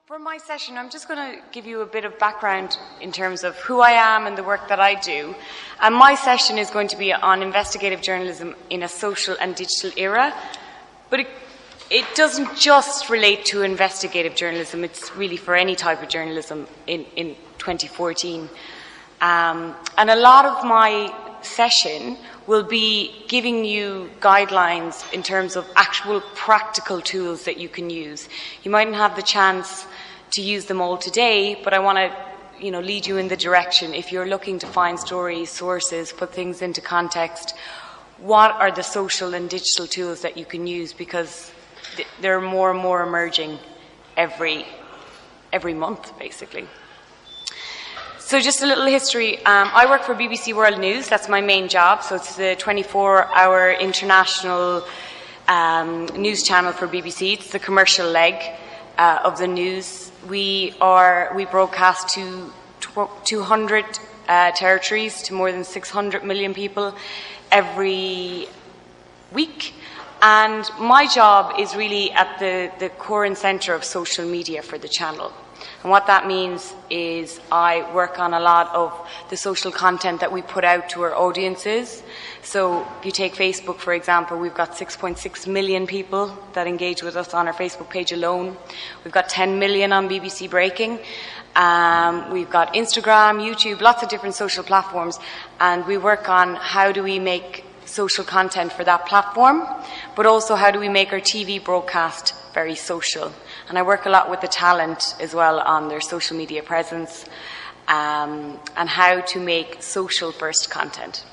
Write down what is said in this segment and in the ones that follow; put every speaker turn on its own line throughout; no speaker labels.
For my session, I'm just going to give you a bit of background in terms of who I am and the work that I do. And my session is going to be on investigative journalism in a social and digital era. But it doesn't just relate to investigative journalism. It's really for any type of journalism in 2014. And a lot of my session will be giving you guidelines in terms of actual practical tools that you can use. You mightn't have the chance to use them all today, but I want to, lead you in the direction. If you're looking to find stories, sources, put things into context, what are the social and digital tools that you can use? Because they're more and more emerging every month, basically. So just a little history. I work for BBC World News. That's my main job. So it's the 24-hour international news channel for BBC. It's the commercial leg of the news. We broadcast to 200 territories to more than 600 million people every week. And my job is really at the core and centre of social media for the channel. And what that means is I work on a lot of the social content that we put out to our audiences. So if you take Facebook, for example, we've got 6.6 million people that engage with us on our Facebook page alone. We've got 10 million on BBC Breaking. We've got Instagram, YouTube, lots of different social platforms. And we work on how do we make social content for that platform, but also how do we make our TV broadcast very social. And I work a lot with the talent as well on their social media presence and how to make social-first content.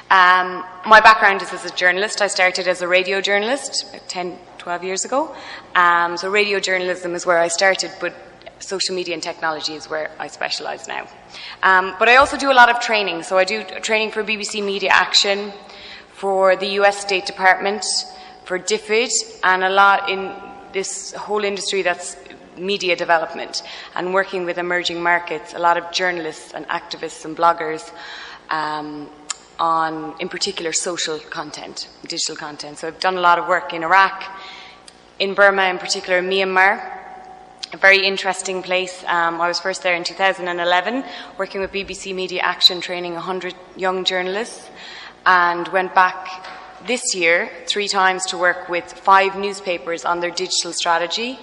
My background is as a journalist. I started as a radio journalist 10, 12 years ago. So radio journalism is where I started, but social media and technology is where I specialise now. But I also do a lot of training. So I do training for BBC Media Action, for the US State Department, for DFID, and a lot in this whole industry that's media development and working with emerging markets, a lot of journalists and activists and bloggers on, in particular, social content, digital content. So I've done a lot of work in Iraq, in Burma, in particular Myanmar, a very interesting place. I was first there in 2011, working with BBC Media Action, training 100 young journalists, and went back this year 3 times to work with 5 newspapers on their digital strategy,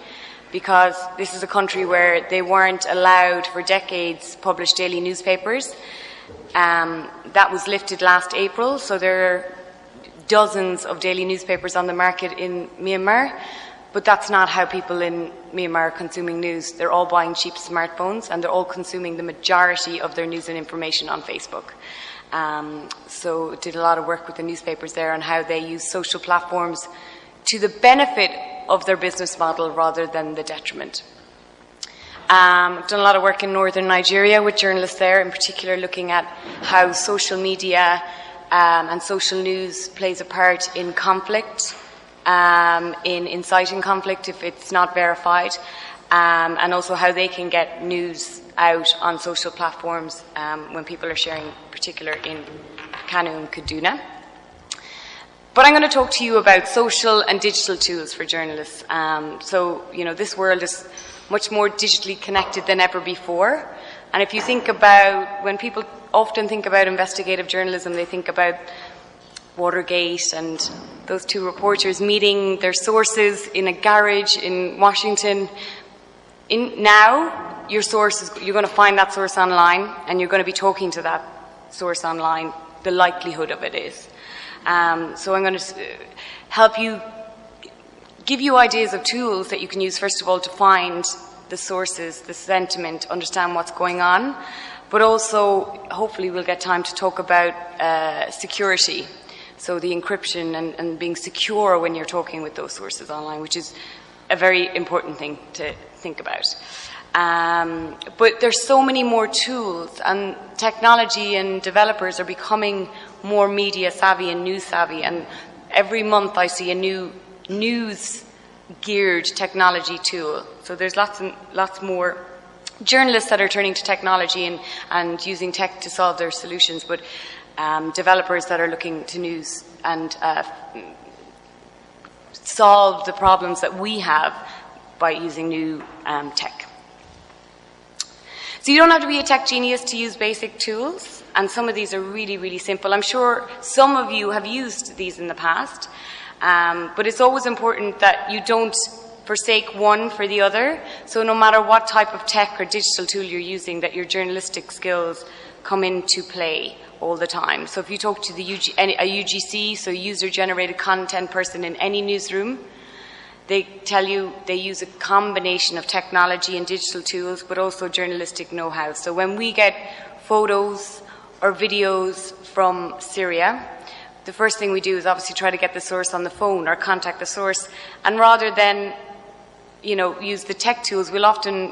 because this is a country where they weren't allowed for decades publish daily newspapers. That was lifted last April, so there are dozens of daily newspapers on the market in Myanmar, but that's not how people in Myanmar are consuming news. They're all buying cheap smartphones, and they're all consuming the majority of their news and information on Facebook. So did a lot of work with the newspapers there on how they use social platforms to the benefit of their business model rather than the detriment. I've done a lot of work in northern Nigeria with journalists there, in particular looking at how social media and social news plays a part in conflict, in inciting conflict if it's not verified, and also how they can get news out on social platforms when people are sharing, in particular in Kanu and Kaduna. But I'm going to talk to you about social and digital tools for journalists. This world is much more digitally connected than ever before. And if you think about, when people often think about investigative journalism, they think about Watergate and those 2 reporters meeting their sources in a garage in Washington. Now, your source you're going to find that source online, and you're going to be talking to that source online. The likelihood of it is. So I'm going to help you, give you ideas of tools that you can use, first of all, to find the sources, the sentiment, understand what's going on, but also, hopefully, we'll get time to talk about security. So the encryption and being secure when you're talking with those sources online, which is a very important thing to think about. But there's so many more tools, and technology and developers are becoming more media savvy and news savvy, and every month I see a new news geared technology tool. So there's lots and lots more journalists that are turning to technology and using tech to solve their solutions, but developers that are looking to news and solve the problems that we have by using new tech. So you don't have to be a tech genius to use basic tools, and some of these are really, really simple. I'm sure some of you have used these in the past, but it's always important that you don't forsake one for the other. So no matter what type of tech or digital tool you're using, that your journalistic skills come into play all the time. So if you talk to a UGC, so user-generated content person in any newsroom, they tell you they use a combination of technology and digital tools, but also journalistic know-how. So when we get photos or videos from Syria, the first thing we do is obviously try to get the source on the phone or contact the source. And rather than, use the tech tools, we'll often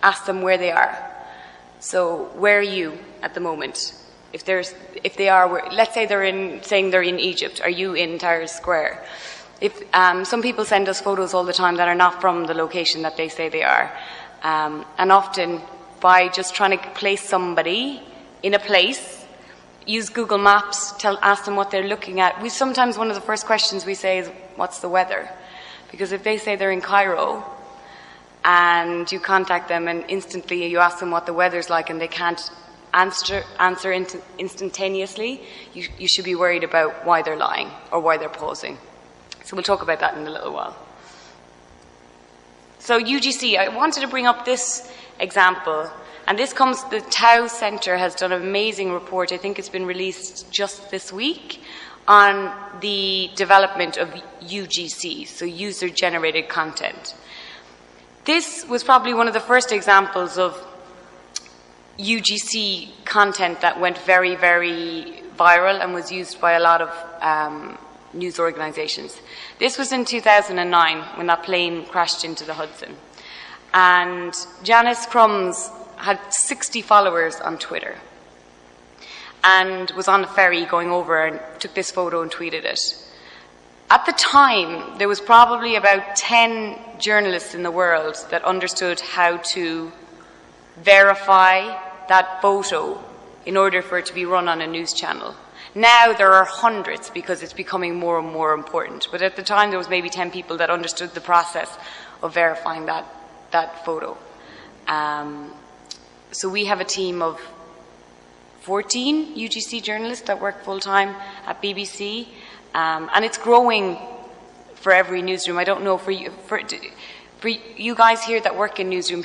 ask them where they are. So where are you at the moment? If they are, let's say they're in Egypt, are you in Tahrir Square? If some people send us photos all the time that are not from the location that they say they are, and often by just trying to place somebody in a place, use Google Maps, ask them what they're looking at. Sometimes one of the first questions we say is, "What's the weather?" Because if they say they're in Cairo, and you contact them and instantly you ask them what the weather's like and they can't answer instantaneously, you should be worried about why they're lying or why they're pausing. So we'll talk about that in a little while. So UGC, I wanted to bring up this example, and this comes, the Tau Centre has done an amazing report, I think it's been released just this week, on the development of UGC, so user-generated content. This was probably one of the first examples of UGC content that went very, very viral and was used by a lot of news organizations. This was in 2009 when that plane crashed into the Hudson. And Janice Crumbs had 60 followers on Twitter and was on a ferry going over and took this photo and tweeted it. At the time, there was probably about 10 journalists in the world that understood how to verify that photo in order for it to be run on a news channel. Now there are hundreds because it's becoming more and more important. But at the time, there was maybe 10 people that understood the process of verifying that photo. So we have a team of 14 UGC journalists that work full-time at BBC, and it's growing for every newsroom. I don't know for you guys here that work in newsroom,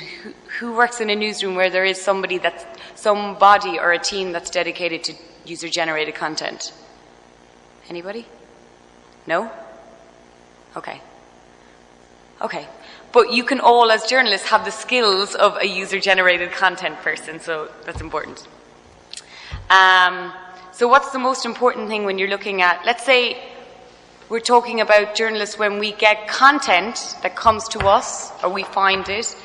who works in a newsroom where there is somebody or a team that's dedicated to user-generated content? Anybody? No? Okay. But you can all, as journalists, have the skills of a user-generated content person, so that's important. So what's the most important thing when you're looking at, let's say we're talking about journalists when we get content that comes to us, or we find it,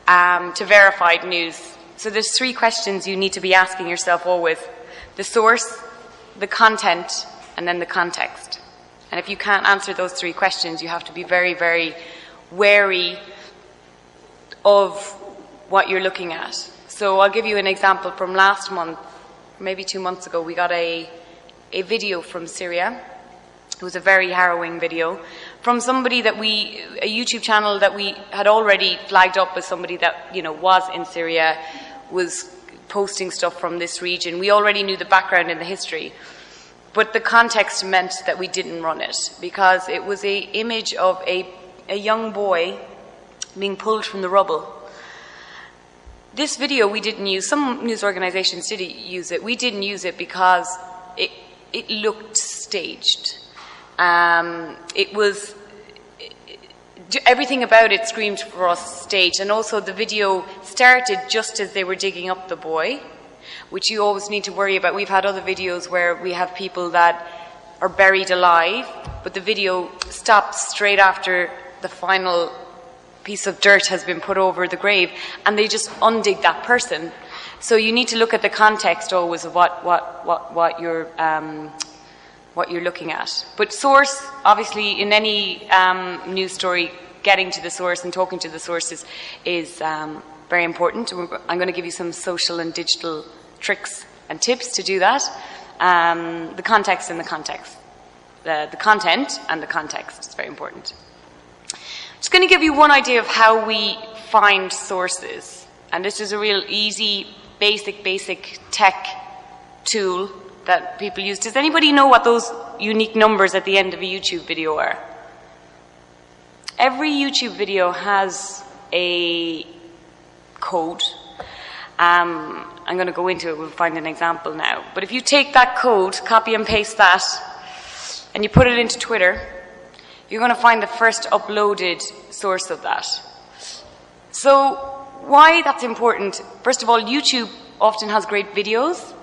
to verified news. So there's 3 questions you need to be asking yourself always: the source, the content, and then the context. And if you can't answer those 3 questions, you have to be very, very wary of what you're looking at. So I'll give you an example from last month, maybe 2 months ago. We got a video from Syria. It was a very harrowing video from somebody that a YouTube channel that we had already flagged up as somebody that, was in Syria, was posting stuff from this region. We already knew the background and the history, but the context meant that we didn't run it because it was an image of a young boy being pulled from the rubble. This video we didn't use. Some news organizations did use it. We didn't use it because it looked staged. Everything about it screamed for us staged, and also the video started just as they were digging up the boy, which you always need to worry about. We've had other videos where we have people that are buried alive, but the video stops straight after the final piece of dirt has been put over the grave, and they just undig that person. So you need to look at the context always of what you're looking at. But source, obviously, in any news story, getting to the source and talking to the sources is very important. I'm going to give you some social and digital tricks and tips to do that. The context and the context. The content and the context is very important. Just going to give you one idea of how we find sources. And this is a real easy, basic tech tool that people use. Does anybody know what those unique numbers at the end of a YouTube video are? Every YouTube video has a code. I'm going to go into it, we'll find an example now. But if you take that code, copy and paste that, and you put it into Twitter, you're going to find the first uploaded source of that. So why that's important? First of all, YouTube often has great videos,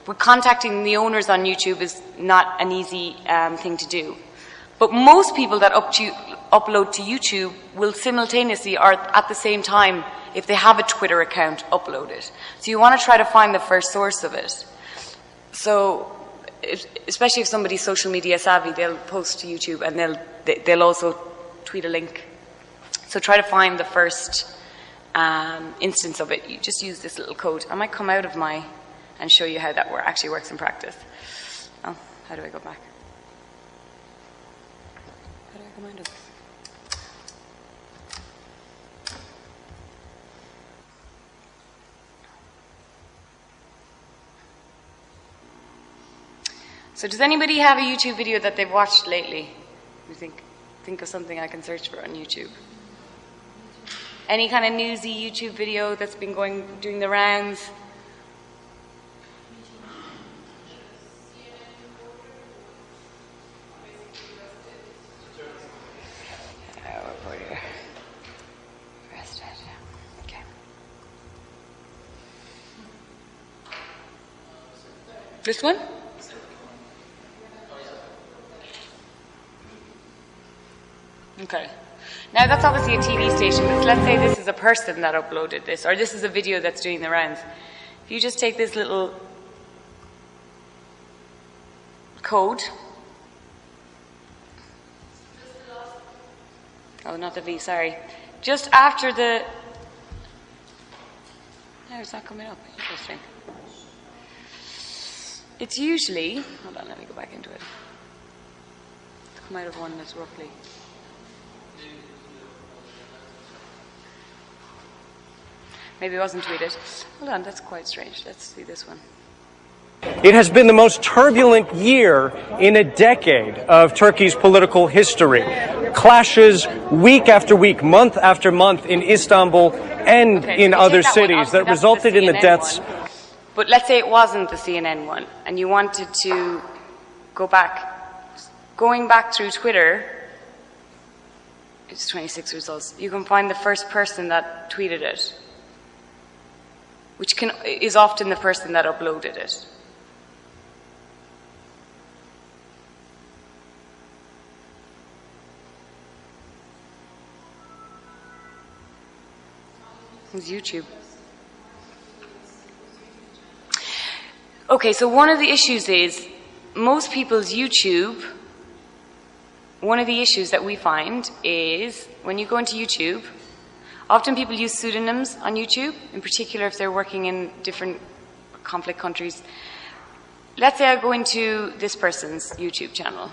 but contacting the owners on YouTube is not an easy thing to do. But most people that upload to YouTube will simultaneously or at the same time, if they have a Twitter account, upload it. So you want to try to find the first source of it. So especially if somebody's social media savvy, they'll post to YouTube and they'll also tweet a link. So try to find the first instance of it. You just use this little code. I might come out of and show you how that actually works in practice. Oh, how do I go back? How do I come out of this? So does anybody have a YouTube video that they've watched lately? You think of something I can search for on YouTube? Any kind of newsy YouTube video that's been doing the rounds? This one? Okay. Now that's obviously a TV station, but let's say this is a person that uploaded this, or this is a video that's doing the rounds. If you just take this little code. Oh, not the V, sorry. Just after the... No, it's not coming up. Interesting. It's usually... Hold on, let me go back into it. Let's come out of one that's roughly... Maybe it wasn't tweeted. Hold on, that's quite strange. Let's see this one.
It has been the most turbulent year in a decade of Turkey's political history. Clashes week after week, month after month in Istanbul and in other cities that resulted in the deaths.
But let's say it wasn't the CNN one, and you wanted to go back. Going back through Twitter, it's 26 results. You can find the first person that tweeted it, which is often the person that uploaded it. It's YouTube. Okay, so one of the issues is most people's YouTube, one of the issues that we find is when you go into YouTube, often people use pseudonyms on YouTube, in particular if they're working in different conflict countries. Let's say I go into this person's YouTube channel.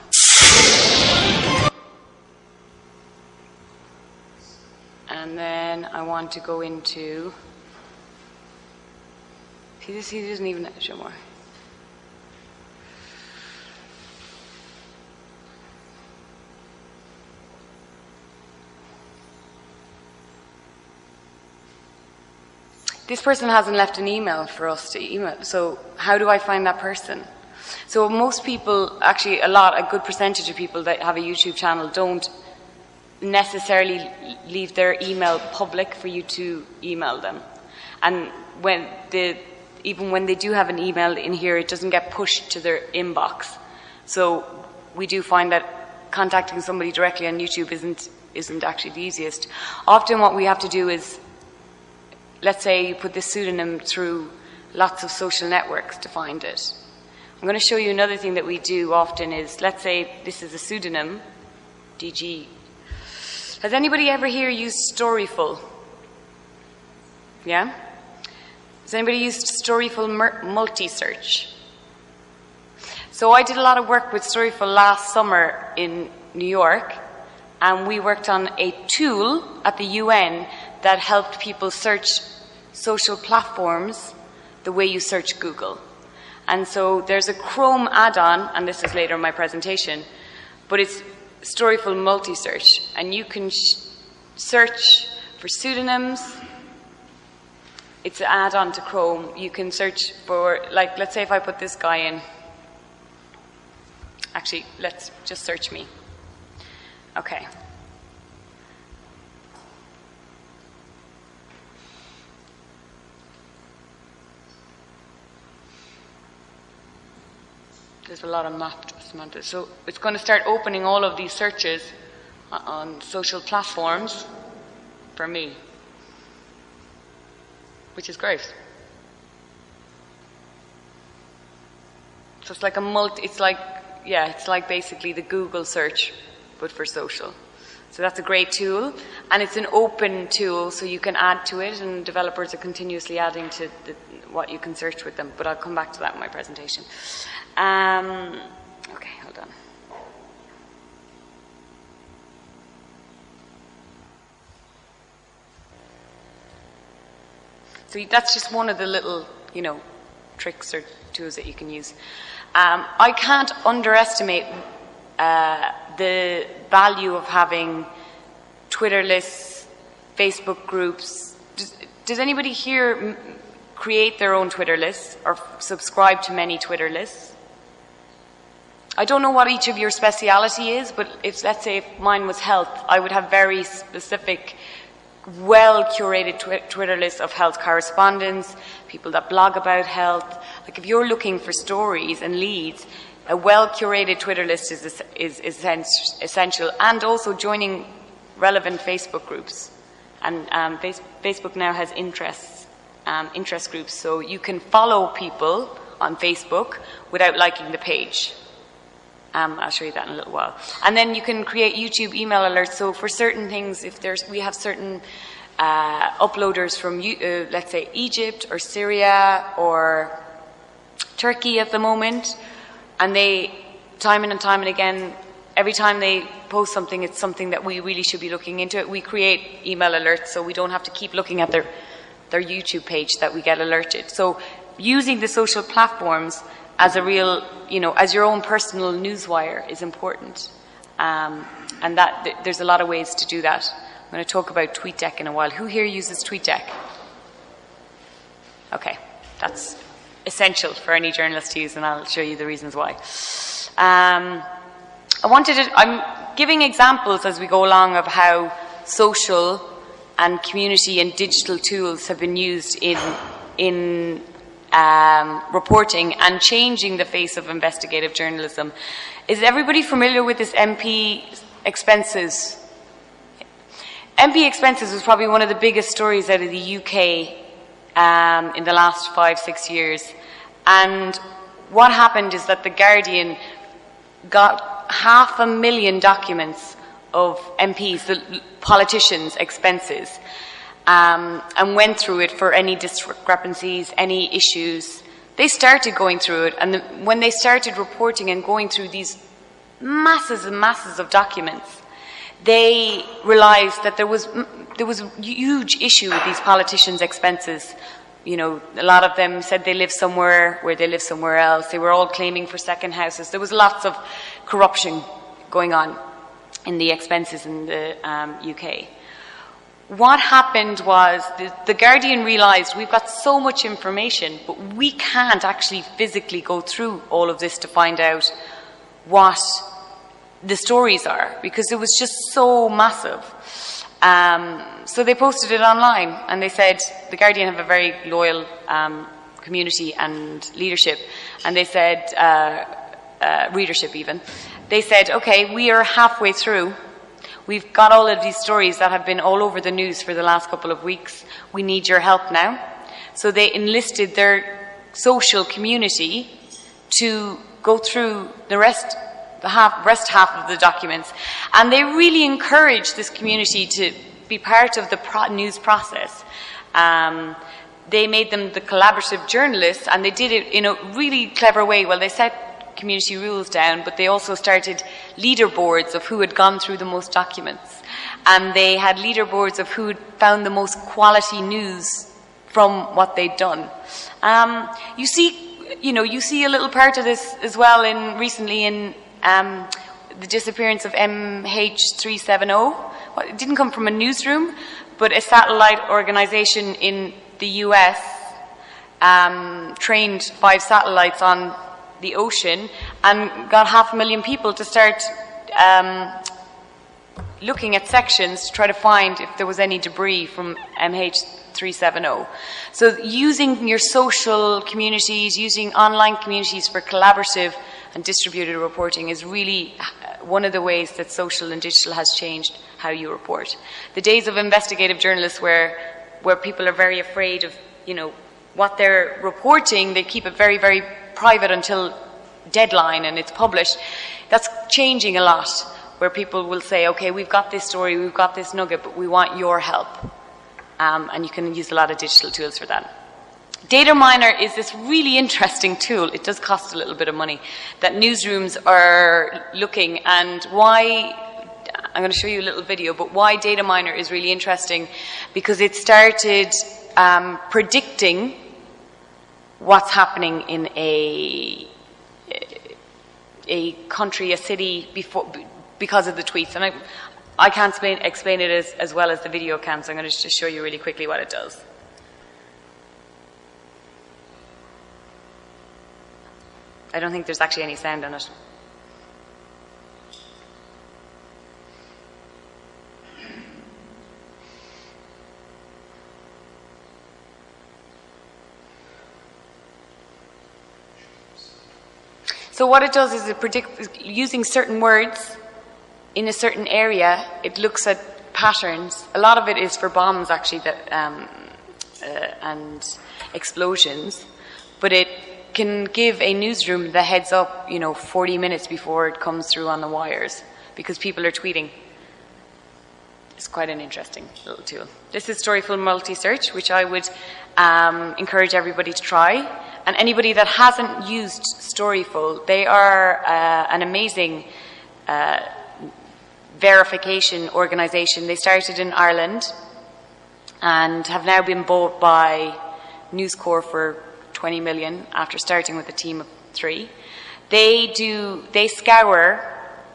And then I want to go into... See this? He doesn't even show more. This person hasn't left an email for us to email, so how do I find that person? So most people, actually a good percentage of people that have a YouTube channel don't necessarily leave their email public for you to email them. And even when they do have an email in here, it doesn't get pushed to their inbox. So we do find that contacting somebody directly on YouTube isn't actually the easiest. Often what we have to do is, let's say you put this pseudonym through lots of social networks to find it. I'm going to show you another thing that we do often is, let's say this is a pseudonym, DG. Has anybody ever here used Storyful? Yeah? Has anybody used Storyful multi-search? So I did a lot of work with Storyful last summer in New York, and we worked on a tool at the UN that helped people search social platforms the way you search Google. And so there's a Chrome add-on, and this is later in my presentation, but it's Storyful multi-search, and you can search for pseudonyms. It's an add-on to Chrome. You can search for, like, let's say if I put this guy in. Actually, let's just search me. Okay. There's a lot of mapped, Samantha. So it's going to start opening all of these searches on social platforms for me, which is great. So it's like it's like basically the Google search, but for social. So that's a great tool, and it's an open tool, so you can add to it, and developers are continuously adding to what you can search with them, but I'll come back to that in my presentation. Okay, hold on. So that's just one of the little, tricks or tools that you can use. I can't underestimate the value of having Twitter lists, Facebook groups. Does anybody here create their own Twitter lists or subscribe to many Twitter lists? I don't know what each of your speciality is, but let's say if mine was health, I would have very specific, well-curated Twitter lists of health correspondents, people that blog about health. Like if you're looking for stories and leads, a well-curated Twitter list is essential, and also joining relevant Facebook groups. And Facebook now has interest groups, so you can follow people on Facebook without liking the page. I'll show you that in a little while. And then you can create YouTube email alerts. So for certain things, we have certain uploaders from, let's say, Egypt or Syria or Turkey at the moment, and they, time and time and again, every time they post something, it's something that we really should be looking into. We create email alerts, so we don't have to keep looking at their YouTube page that we get alerted. So using the social platforms as a real, as your own personal newswire is important. And that there's a lot of ways to do that. I'm going to talk about TweetDeck in a while. Who here uses TweetDeck? Okay, that's essential for any journalist to use, and I'll show you the reasons why. I'm giving examples as we go along of how social and community and digital tools have been used in reporting and changing the face of investigative journalism. Is everybody familiar with this MP expenses? MP expenses was probably one of the biggest stories out of the UK in the last 5-6 years. And what happened is that The Guardian got 500,000 documents of MPs, the politicians' expenses, and went through it for any discrepancies, any issues. They started going through it, and when they started reporting and going through these masses and masses of documents, they realized that there was a huge issue with these politicians' expenses. A lot of them said they live somewhere where they live somewhere else. They were all claiming for second houses. There was lots of corruption going on in the expenses in the UK. What happened was the Guardian realized we've got so much information, but we can't actually physically go through all of this to find out what the stories are, because it was just so massive. So they posted it online, and they said, the Guardian have a very loyal community and leadership, and they said, readership even. They said, okay, we are halfway through. We've got all of these stories that have been all over the news for the last couple of weeks. We need your help now. So they enlisted their social community to go through the rest half of the documents. And they really encouraged this community to be part of the news process. They made them the collaborative journalists, and they did it in a really clever way. Well, they set community rules down, but they also started leaderboards of who had gone through the most documents. And they had leaderboards of who had found the most quality news from what they'd done. You see a little part of this as well recently in the disappearance of MH370. Well, it didn't come from a newsroom, but a satellite organization in the US trained 5 satellites on the ocean and got 500,000 people to start looking at sections to try to find if there was any debris from MH370. So using your social communities, using online communities for collaborative and distributed reporting is really one of the ways that social and digital has changed how you report. The days of investigative journalists where people are very afraid of, what they're reporting, they keep it very, very private until deadline and it's published. That's changing a lot, where people will say, okay, we've got this story, we've got this nugget, but we want your help. And you can use a lot of digital tools for that. Data Miner is this really interesting tool. It does cost a little bit of money that newsrooms are looking, and why, I'm going to show you a little video, but why Data Miner is really interesting, because it started predicting what's happening in a country, a city, because of the tweets. And I can't explain it as well as the video can, so I'm going to just show you really quickly what it does. I don't think there's actually any sound on it. So what it does is it predicts, using certain words in a certain area, it looks at patterns. A lot of it is for bombs, actually, and explosions, but it can give a newsroom the heads up, 40 minutes before it comes through on the wires, because people are tweeting. It's quite an interesting little tool. This is Storyful Multi-Search, which I would encourage everybody to try. And anybody that hasn't used Storyful, they are an amazing verification organization. They started in Ireland and have now been bought by News Corp for 20 million after starting with a team of 3. They scour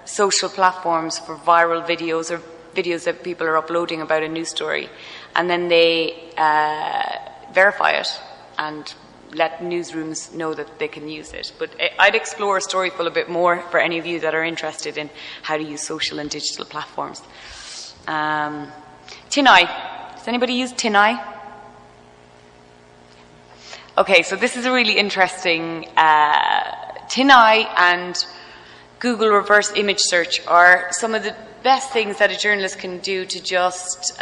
social platforms for viral videos or videos that people are uploading about a news story, and then they verify it and let newsrooms know that they can use it. But I'd explore Storyful a bit more for any of you that are interested in how to use social and digital platforms. TinEye. Does anybody use TinEye? Okay, so this is a really interesting... TinEye and Google reverse image search are some of the best things that a journalist can do to just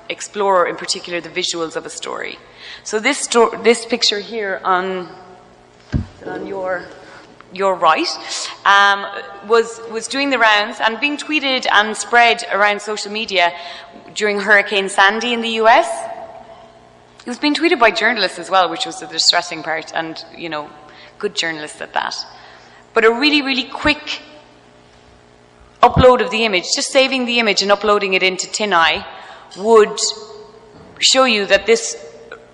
explore, in particular, the visuals of a story. So this picture here on your right was doing the rounds and being tweeted and spread around social media during Hurricane Sandy in the US. It was being tweeted by journalists as well, which was the distressing part, and good journalists at that. But a really, really quick upload of the image, just saving the image and uploading it into TinEye, would show you that this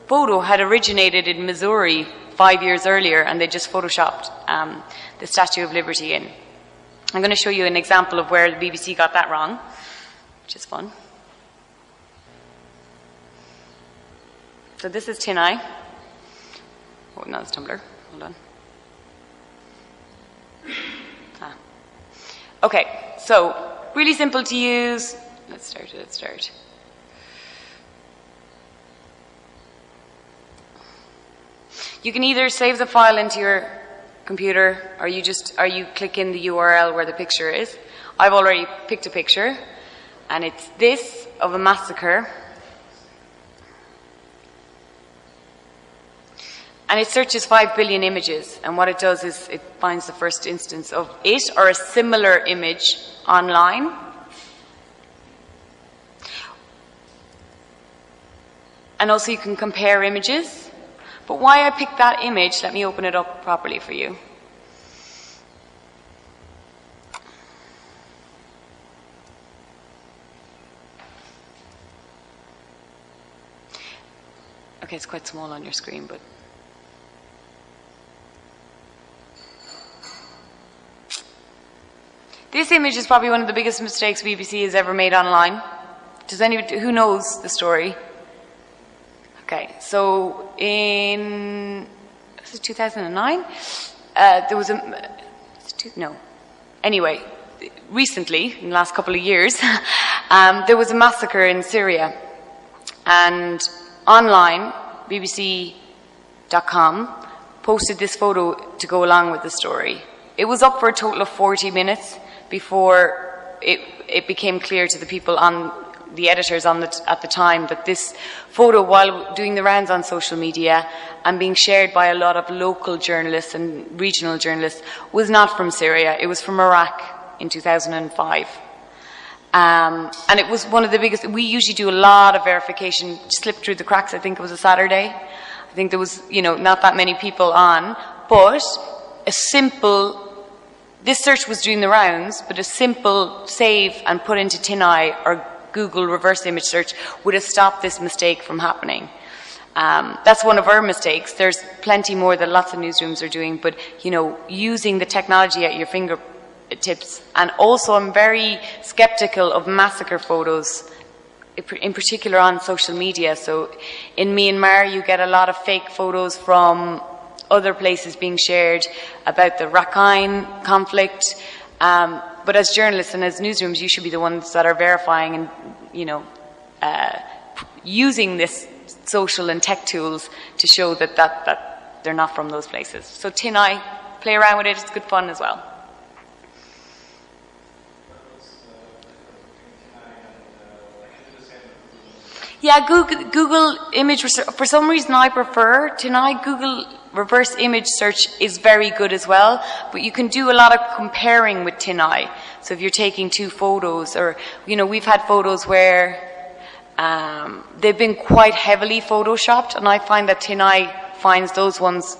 photo had originated in Missouri 5 years earlier, and they just photoshopped the Statue of Liberty in. I'm going to show you an example of where the BBC got that wrong, which is fun. So this is TinEye. Oh, no, it's Tumblr. Hold on. Okay, so really simple to use. Let's start. You can either save the file into your computer, or you click in the URL where the picture is. I've already picked a picture, and it's this of a massacre. And it searches 5 billion images, and what it does is it finds the first instance of it or a similar image online. And also you can compare images. But why I picked that image, let me open it up properly for you. Okay, it's quite small on your screen, but... This image is probably one of the biggest mistakes BBC has ever made online. Does anybody, who knows the story? Okay, so in 2009, there was a, no, anyway, recently, in the last couple of years, there was a massacre in Syria, and online, BBC.com posted this photo to go along with the story. It was up for a total of 40 minutes before it became clear to the people the editors at the time, that this photo, while doing the rounds on social media and being shared by a lot of local journalists and regional journalists, was not from Syria. It was from Iraq in 2005. And it was one of the biggest. We usually do a lot of verification, slipped through the cracks. I think it was a Saturday. I think there was, not that many people on, but this search was doing the rounds, but a simple save and put into TinEye or Google reverse image search would have stopped this mistake from happening. That's one of our mistakes. There's plenty more that lots of newsrooms are doing, but, using the technology at your fingertips. And also, I'm very skeptical of massacre photos, in particular on social media. So in Myanmar, you get a lot of fake photos from other places being shared about the Rakhine conflict. But as journalists and as newsrooms, you should be the ones that are verifying and, using this social and tech tools to show that they're not from those places. So TinEye, play around with it. It's good fun as well. Yeah, Google image research. For some reason, I prefer TinEye. Google reverse image search is very good as well, but you can do a lot of comparing with TinEye. So if you're taking two photos, or, we've had photos where they've been quite heavily photoshopped, and I find that TinEye finds those ones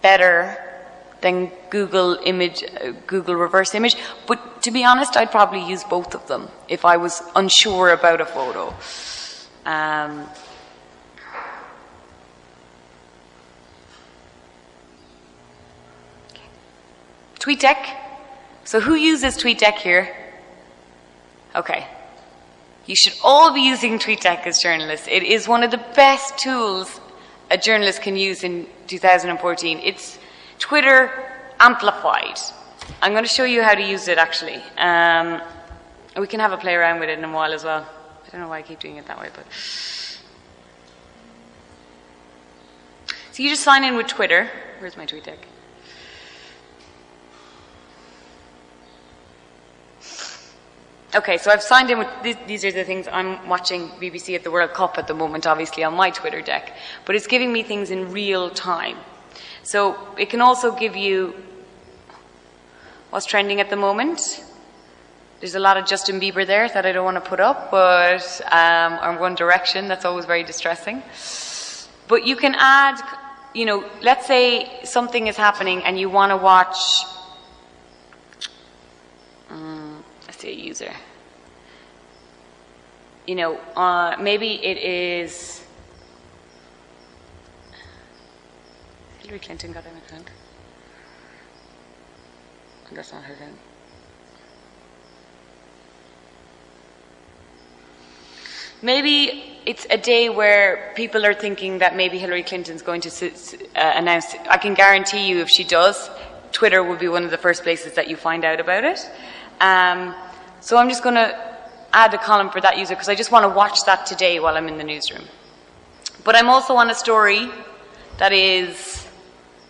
better than Google reverse image. But to be honest, I'd probably use both of them if I was unsure about a photo. TweetDeck. So who uses TweetDeck here? Okay. You should all be using TweetDeck as journalists. It is one of the best tools a journalist can use in 2014. It's Twitter amplified. I'm going to show you how to use it, actually. We can have a play around with it in a while as well. I don't know why I keep doing it that way, but... So you just sign in with Twitter. Where's my TweetDeck? Okay, so I've signed in with, these are the things I'm watching BBC at the World Cup at the moment, obviously, on my Twitter deck. But it's giving me things in real time. So it can also give you what's trending at the moment. There's a lot of Justin Bieber there that I don't want to put up, but or One Direction, that's always very distressing. But you can add, let's say something is happening and you want to watch, let's say a user. Maybe it is Hillary Clinton got an account. And that's not her thing. Maybe it's a day where people are thinking that maybe Hillary Clinton's going to announce. I can guarantee you if she does, Twitter will be one of the first places that you find out about it. So I'm just going to add a column for that user because I just want to watch that today while I'm in the newsroom. But I'm also on a story that is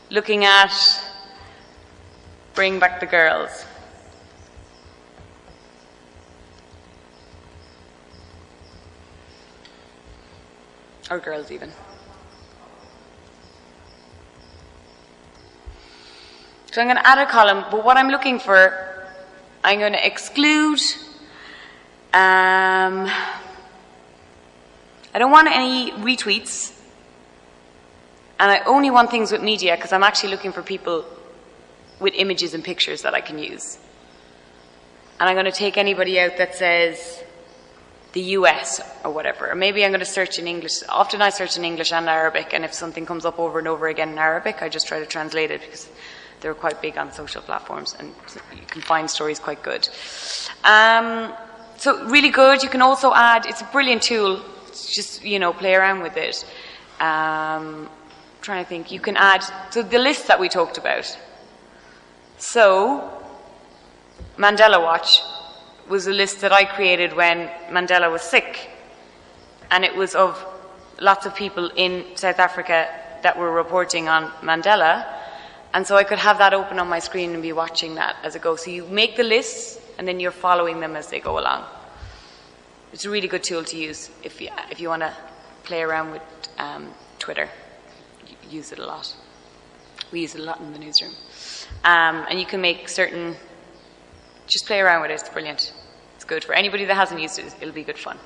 looking at Bring Back the Girls. Or girls even. So I'm going to add a column, but what I'm looking for, I'm going to exclude, I don't want any retweets, and I only want things with media because I'm actually looking for people with images and pictures that I can use. And I'm going to take anybody out that says the US or whatever. Or maybe I'm going to search in English. Often I search in English and Arabic, and if something comes up over and over again in Arabic, I just try to translate it because they're quite big on social platforms and you can find stories quite good. So really good. You can also add, it's a brilliant tool. Just, play around with it. Trying to think. You can add, so the list that we talked about. So, Mandela Watch was a list that I created when Mandela was sick. And it was of lots of people in South Africa that were reporting on Mandela. And so I could have that open on my screen and be watching that as it goes. So you make the lists, and then you're following them as they go along. It's a really good tool to use if you want to play around with Twitter. Use it a lot. We use it a lot in the newsroom. And you can make certain... Just play around with it. It's brilliant. It's good. For anybody that hasn't used it, it'll be good fun.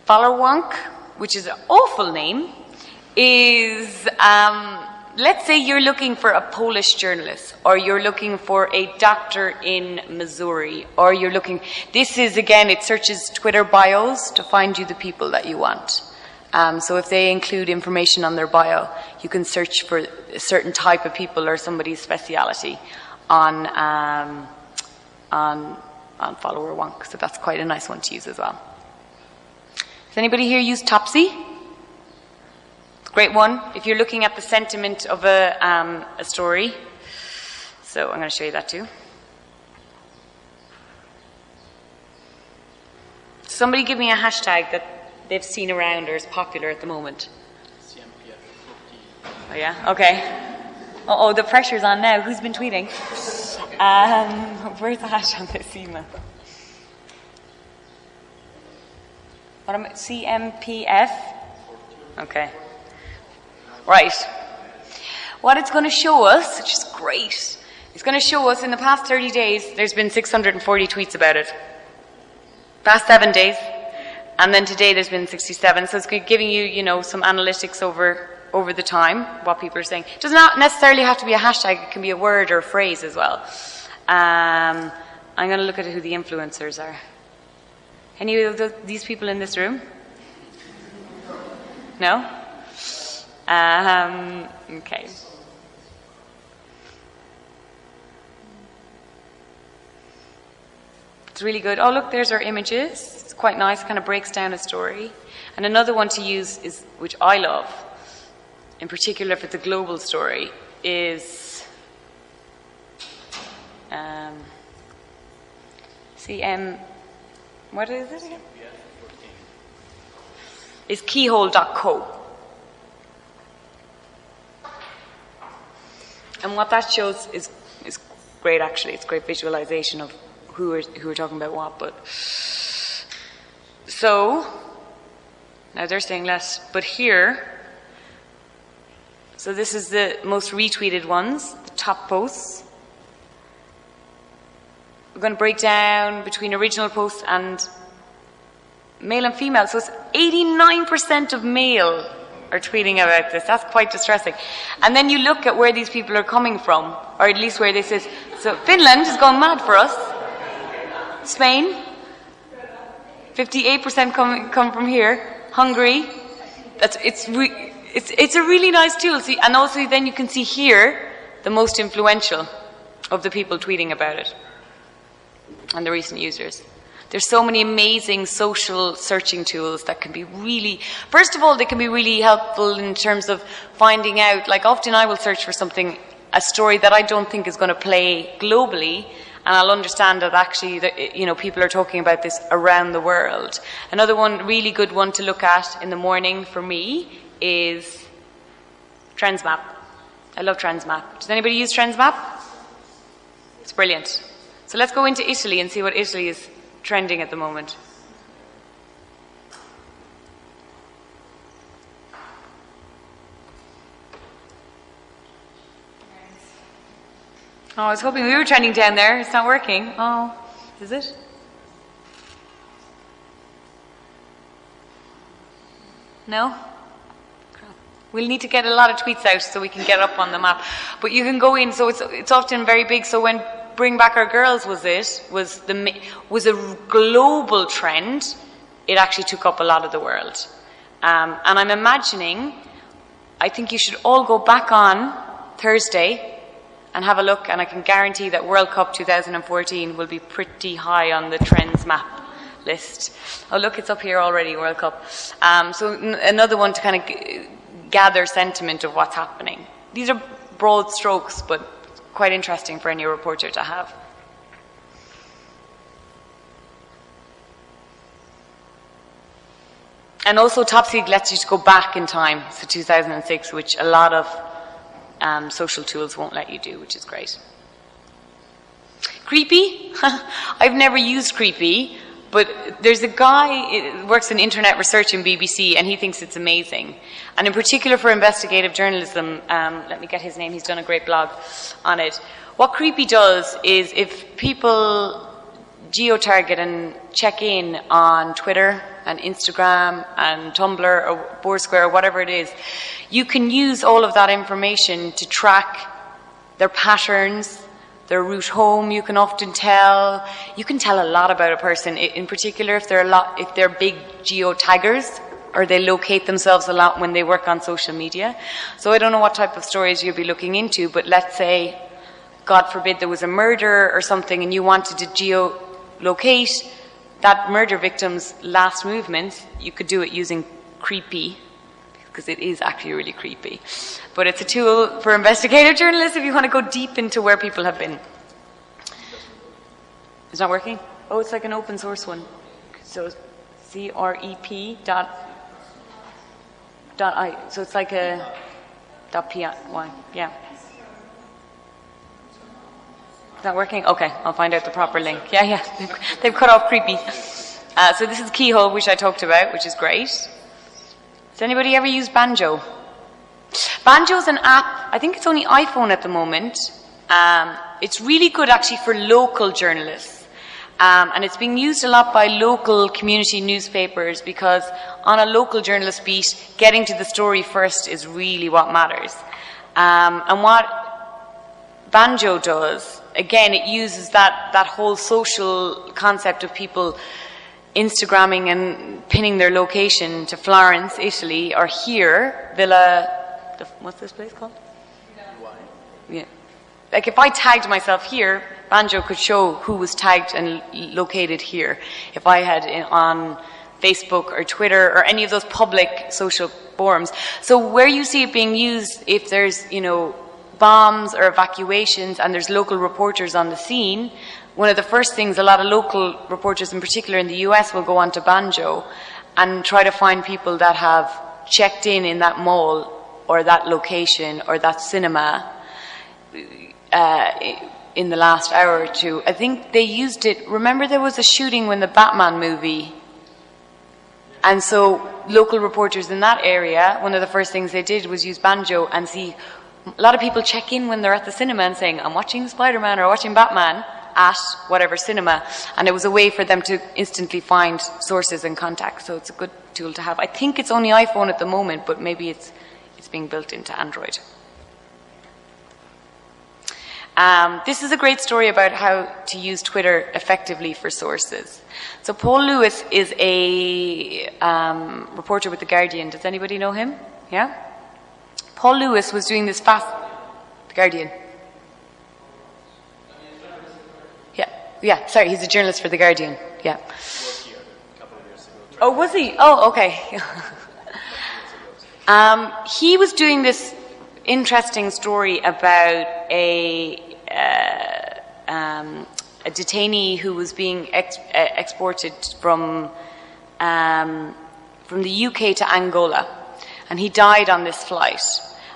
Followerwonk, which is an awful name, is... let's say you're looking for a Polish journalist, or you're looking for a doctor in Missouri, or you're looking... This is, again, it searches Twitter bios to find you the people that you want. So if they include information on their bio, you can search for a certain type of people or somebody's speciality on Followerwonk. So that's quite a nice one to use as well. Does anybody here use Topsy? Great one if you're looking at the sentiment of a story. So I'm going to show you that too. Somebody give me a hashtag that they've seen around or is popular at the moment.
CMPF.
Oh yeah? Okay. Uh-oh, the pressure's on now. Who's been tweeting? Where's the hash on this email? What am I? CMPF? Okay. Right. What it's going to show us, which is great, it's going to show us in the past 30 days, there's been 640 tweets about it. Past 7 days. And then today there's been 67. So it's giving you, some analytics over the time, what people are saying. It does not necessarily have to be a hashtag. It can be a word or a phrase as well. I'm going to look at who the influencers are. Any of these people in this room? No? Okay. It's really good. Oh, look, there's our images. It's quite nice, kind of breaks down a story. And another one to use is, which I love, in particular if it's a global story, is what is it again? Is keyhole.co. And what that shows is great, actually. It's great visualization of who are talking about what. But so now they're saying less, but here. So this is the most retweeted ones, the top posts. We're going to break down between original posts and male and female. So it's 89% of male are tweeting about this. That's quite distressing. And then you look at where these people are coming from, or at least where this is. So Finland is going mad for us. Spain, 58% come from here. Hungary, it's a really nice tool. See, and also then you can see here the most influential of the people tweeting about it and the recent users. There's so many amazing social searching tools that can be really, first of all, they can be really helpful in terms of finding out, like often I will search for something, a story that I don't think is going to play globally, and I'll understand that actually, people are talking about this around the world. Another one, really good one to look at in the morning for me is TrendsMap. I love TrendsMap. Does anybody use TrendsMap? It's brilliant. So let's go into Italy and see what Italy is trending at the moment. Oh, I was hoping we were trending down there. It's not working. Oh, is it? No? We'll need to get a lot of tweets out so we can get up on the map. But you can go in, so it's often very big. So when Bring Back Our Girls was a global trend. It actually took up a lot of the world. And I'm imagining, I think you should all go back on Thursday and have a look, and I can guarantee that World Cup 2014 will be pretty high on the trends map list. Oh, look, it's up here already, World Cup. So another one to kind of gather sentiment of what's happening. These are broad strokes, but quite interesting for any reporter to have. And also, Topseed lets you to go back in time to 2006, which a lot of social tools won't let you do, which is great. Creepy? I've never used Creepy, but there's a guy who works in internet research in BBC, and he thinks it's amazing. And in particular for investigative journalism, let me get his name, he's done a great blog on it. What Creepy does is if people geo-target and check in on Twitter and Instagram and Tumblr or Foursquare or whatever it is, you can use all of that information to track their patterns, their route home. You can often tell. You can tell a lot about a person, in particular if they're big geo-taggers or they locate themselves a lot when they work on social media. So I don't know what type of stories you'll be looking into, but let's say, God forbid, there was a murder or something and you wanted to geo-locate that murder victim's last movements. You could do it using Creepy, because it is actually really creepy. But it's a tool for investigative journalists if you want to go deep into where people have been. It's not working? Oh, it's like an open source one. So CREP dot I. So it's like a .py. Yeah. Is that working? Okay, I'll find out the proper link. Yeah. They've cut off Creepy. So this is Keyhole, which I talked about, which is great. Has anybody ever used Banjo? Banjo is an app. I think it's only iPhone at the moment. It's really good actually for local journalists. And it's being used a lot by local community newspapers because on a local journalist beat, getting to the story first is really what matters. And what Banjo does, again, it uses that whole social concept of people Instagramming and pinning their location to Florence, Italy, or here, what's this place called? Yeah. Like if I tagged myself here, Banjo could show who was tagged and located here. If I had on Facebook or Twitter or any of those public social forums. So where you see it being used, if there's, bombs or evacuations and there's local reporters on the scene, one of the first things a lot of local reporters, in particular in the US, will go onto Banjo and try to find people that have checked in that mall or that location or that cinema in the last hour or two. I think they used it. Remember there was a shooting when the Batman movie, and so local reporters in that area, one of the first things they did was use Banjo and see. A lot of people check in when they're at the cinema and saying, I'm watching Spider-Man or watching Batman at whatever cinema, and it was a way for them to instantly find sources and contacts. So it's a good tool to have. I think it's only iPhone at the moment, but maybe it's being built into Android. This is a great story about how to use Twitter effectively for sources. So Paul Lewis is a reporter with The Guardian. Does anybody know him? Yeah? Paul Lewis was doing this The Guardian. Yeah, sorry, he's a journalist for The Guardian. Yeah. Oh, was he? Oh, okay. He was doing this interesting story about a detainee who was being exported from the UK to Angola, and he died on this flight.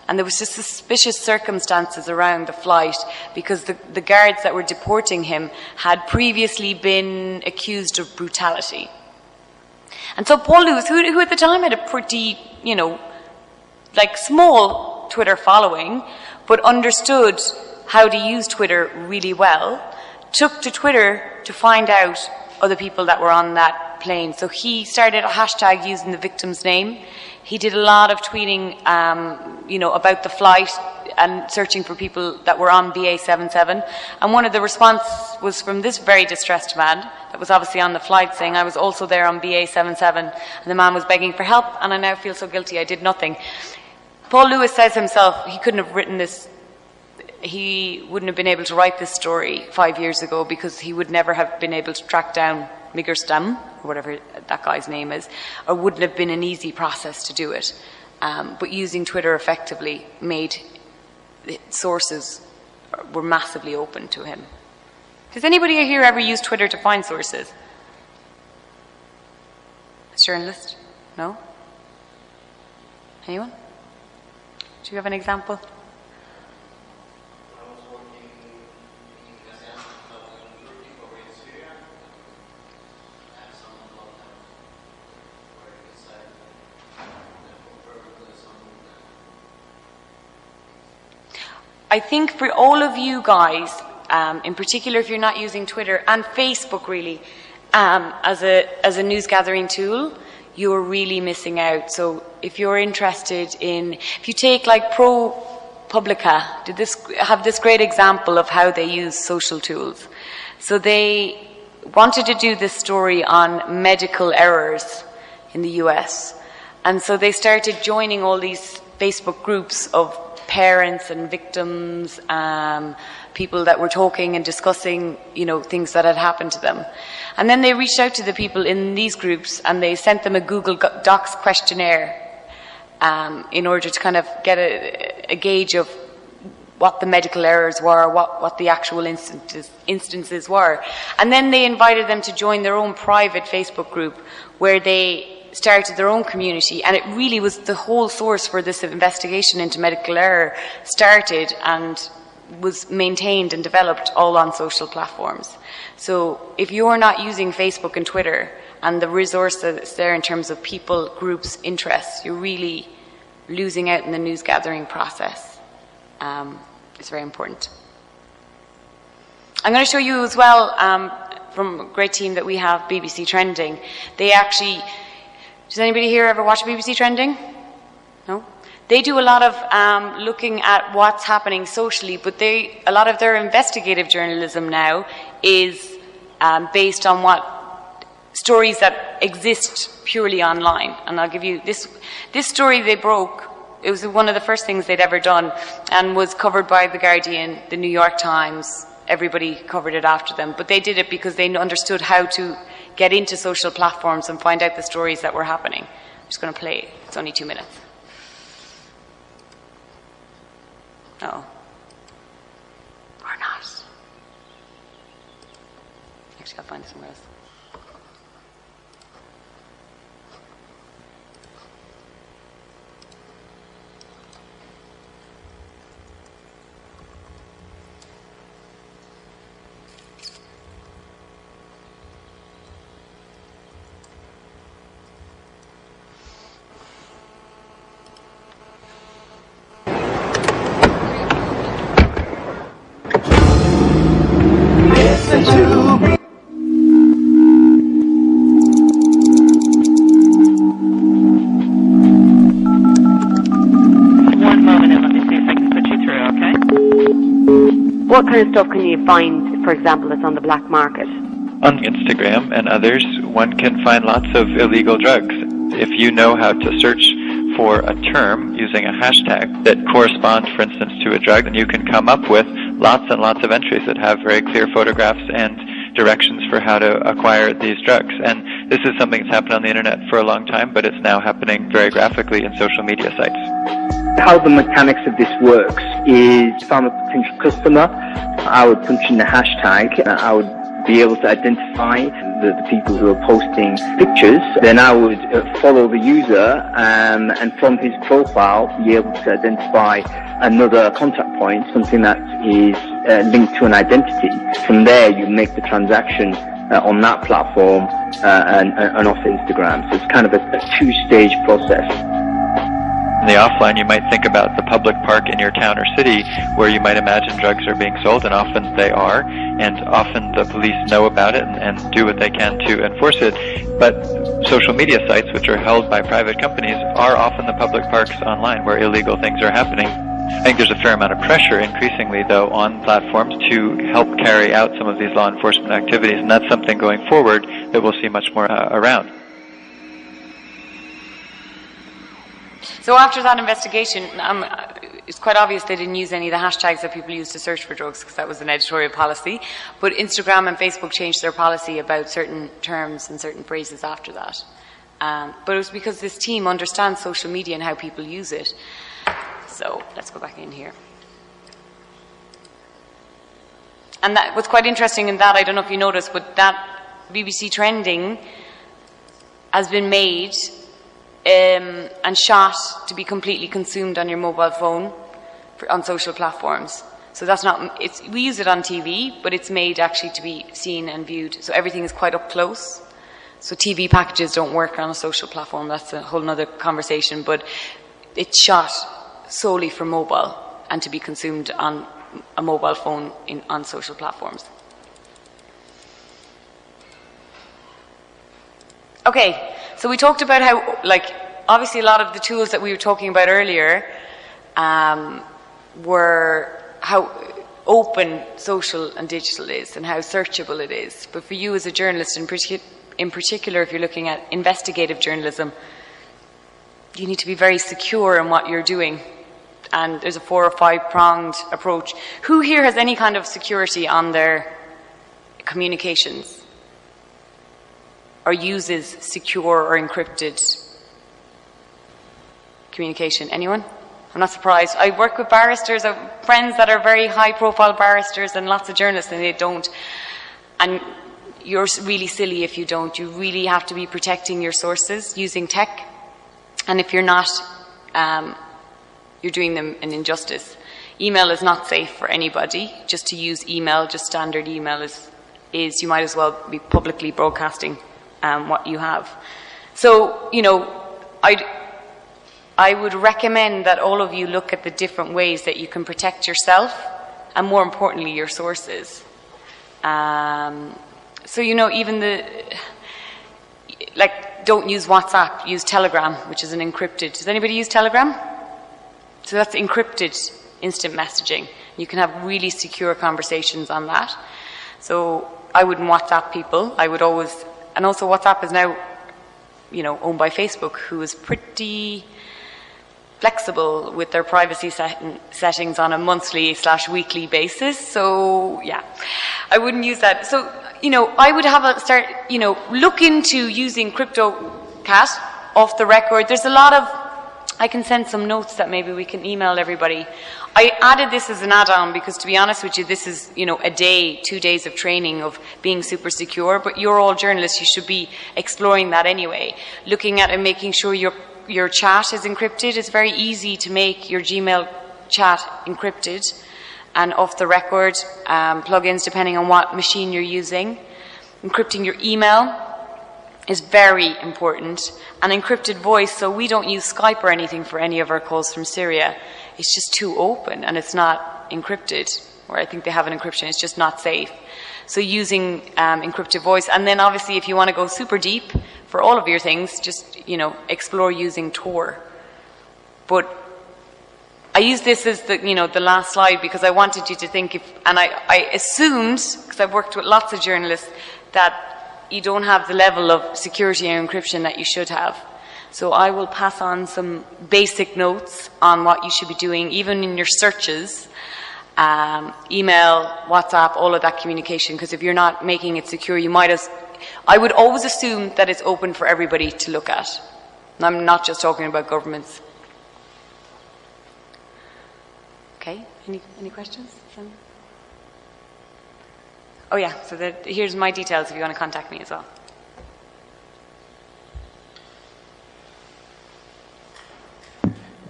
And there was just suspicious circumstances around the flight because the guards that were deporting him had previously been accused of brutality. And so Paul Lewis, who at the time had a pretty, small Twitter following, but understood how to use Twitter really well, took to Twitter to find out other people that were on that plane. So he started a hashtag using the victim's name. He did a lot of tweeting, about the flight, and searching for people that were on BA77. And one of the response was from this very distressed man that was obviously on the flight, saying, I was also there on BA77, and the man was begging for help, and I now feel so guilty I did nothing. Paul Lewis says himself he couldn't have written this, he wouldn't have been able to write this story 5 years ago because he would never have been able to track down Miggerstam, or whatever that guy's name is, or wouldn't have been an easy process to do it. But using Twitter effectively made sources were massively open to him. Does anybody here ever use Twitter to find sources? A journalist? No? Anyone? Do you have an example? I think for all of you guys, in particular if you're not using Twitter and Facebook really, as a news gathering tool, you're really missing out. So if you're interested in, if you take like ProPublica, have this great example of how they use social tools. So they wanted to do this story on medical errors in the US. And so they started joining all these Facebook groups of parents and victims, people that were talking and discussing, things that had happened to them. And then they reached out to the people in these groups and they sent them a Google Docs questionnaire in order to kind of get a gauge of what the medical errors were, what the actual instances were. And then they invited them to join their own private Facebook group where they started their own community, and it really was the whole source for this investigation into medical error started and was maintained and developed all on social platforms. So if you're not using Facebook and Twitter and the resource that's there in terms of people, groups, interests, you're really losing out in the news gathering process. It's very important. I'm going to show you as well from a great team that we have, BBC Trending. They actually, does anybody here ever watch BBC Trending? No? They do a lot of looking at what's happening socially, but a lot of their investigative journalism now is based on what stories that exist purely online. And I'll give you this story they broke. It was one of the first things they'd ever done and was covered by The Guardian, The New York Times. Everybody covered it after them. But they did it because they understood how to get into social platforms and find out the stories that were happening. I'm just going to play it. It's only 2 minutes. No. Or not. Actually, I'll find it somewhere else.
What kind of stuff can you find, for example, that's on the black market?
On Instagram and others, one can find lots of illegal drugs. If you know how to search for a term using a hashtag that corresponds, for instance, to a drug, then you can come up with lots and lots of entries that have very clear photographs and directions for how to acquire these drugs. And this is something that's happened on the internet for a long time, but it's now happening very graphically in social media sites.
How the mechanics of this works is if I'm a potential customer, I would punch in the hashtag, I would be able to identify the people who are posting pictures, then I would follow the user and from his profile be able to identify another contact point, something that is linked to an identity. From there you make the transaction on that platform and off Instagram. So it's kind of a two-stage process.
In the offline, you might think about the public park in your town or city where you might imagine drugs are being sold, and often they are, and often the police know about it and do what they can to enforce it. But social media sites, which are held by private companies, are often the public parks online where illegal things are happening. I think there's a fair amount of pressure increasingly, though, on platforms to help carry out some of these law enforcement activities, and that's something going forward that we'll see much more around.
So after that investigation, it's quite obvious they didn't use any of the hashtags that people use to search for drugs, because that was an editorial policy. But Instagram and Facebook changed their policy about certain terms and certain phrases after that. But it was because this team understands social media and how people use it. So let's go back in here. And that, what's quite interesting in that, I don't know if you noticed, but that BBC trending has been made and shot to be completely consumed on your mobile phone on social platforms. So that's not, we use it on TV, but it's made actually to be seen and viewed. So everything is quite up close. So TV packages don't work on a social platform. That's a whole other conversation. But it's shot solely for mobile and to be consumed on a mobile phone on social platforms. Okay, so we talked about how, like, obviously a lot of the tools that we were talking about earlier were how open social and digital is and how searchable it is. But for you as a journalist, in particular, if you're looking at investigative journalism, you need to be very secure in what you're doing. And there's a 4 or 5 pronged approach. Who here has any kind of security on their communications? Or uses secure or encrypted communication? Anyone? I'm not surprised. I work with barristers, I have friends that are very high profile barristers and lots of journalists, and they don't. And you're really silly if you don't. You really have to be protecting your sources using tech. And if you're not, you're doing them an injustice. Email is not safe for anybody. Just to use email, just standard email is you might as well be publicly broadcasting what you have. So, you know, I would recommend that all of you look at the different ways that you can protect yourself and, more importantly, your sources. So, you know, even don't use WhatsApp, use Telegram, which is an encrypted. Does anybody use Telegram? So that's encrypted instant messaging. You can have really secure conversations on that. So I wouldn't WhatsApp people. I would always, and also WhatsApp is now, you know, owned by Facebook, who is pretty flexible with their privacy settings on a monthly/weekly basis. So yeah, I wouldn't use that. So, you know, I would look into using CryptoCat off the record. There's a lot of, I can send some notes that maybe we can email everybody. I added this as an add-on because, to be honest with you, this is, you know, a day, 2 days of training of being super secure, but you're all journalists, you should be exploring that anyway. Looking at and making sure your chat is encrypted. It's very easy to make your Gmail chat encrypted and off the record, plugins depending on what machine you're using. Encrypting your email is very important. And encrypted voice, so we don't use Skype or anything for any of our calls from Syria. It's just too open and it's not encrypted, or I think they have an encryption, it's just not safe. So using encrypted voice, and then obviously if you want to go super deep for all of your things, just, you know, explore using Tor. But I use this as the, you know, the last slide because I wanted you to think and I assumed, because I've worked with lots of journalists, that you don't have the level of security and encryption that you should have. So I will pass on some basic notes on what you should be doing, even in your searches, email, WhatsApp, all of that communication, because if you're not making it secure, I would always assume that it's open for everybody to look at. And I'm not just talking about governments. Okay, any questions? Oh yeah, so here's my details if you want to contact me as well.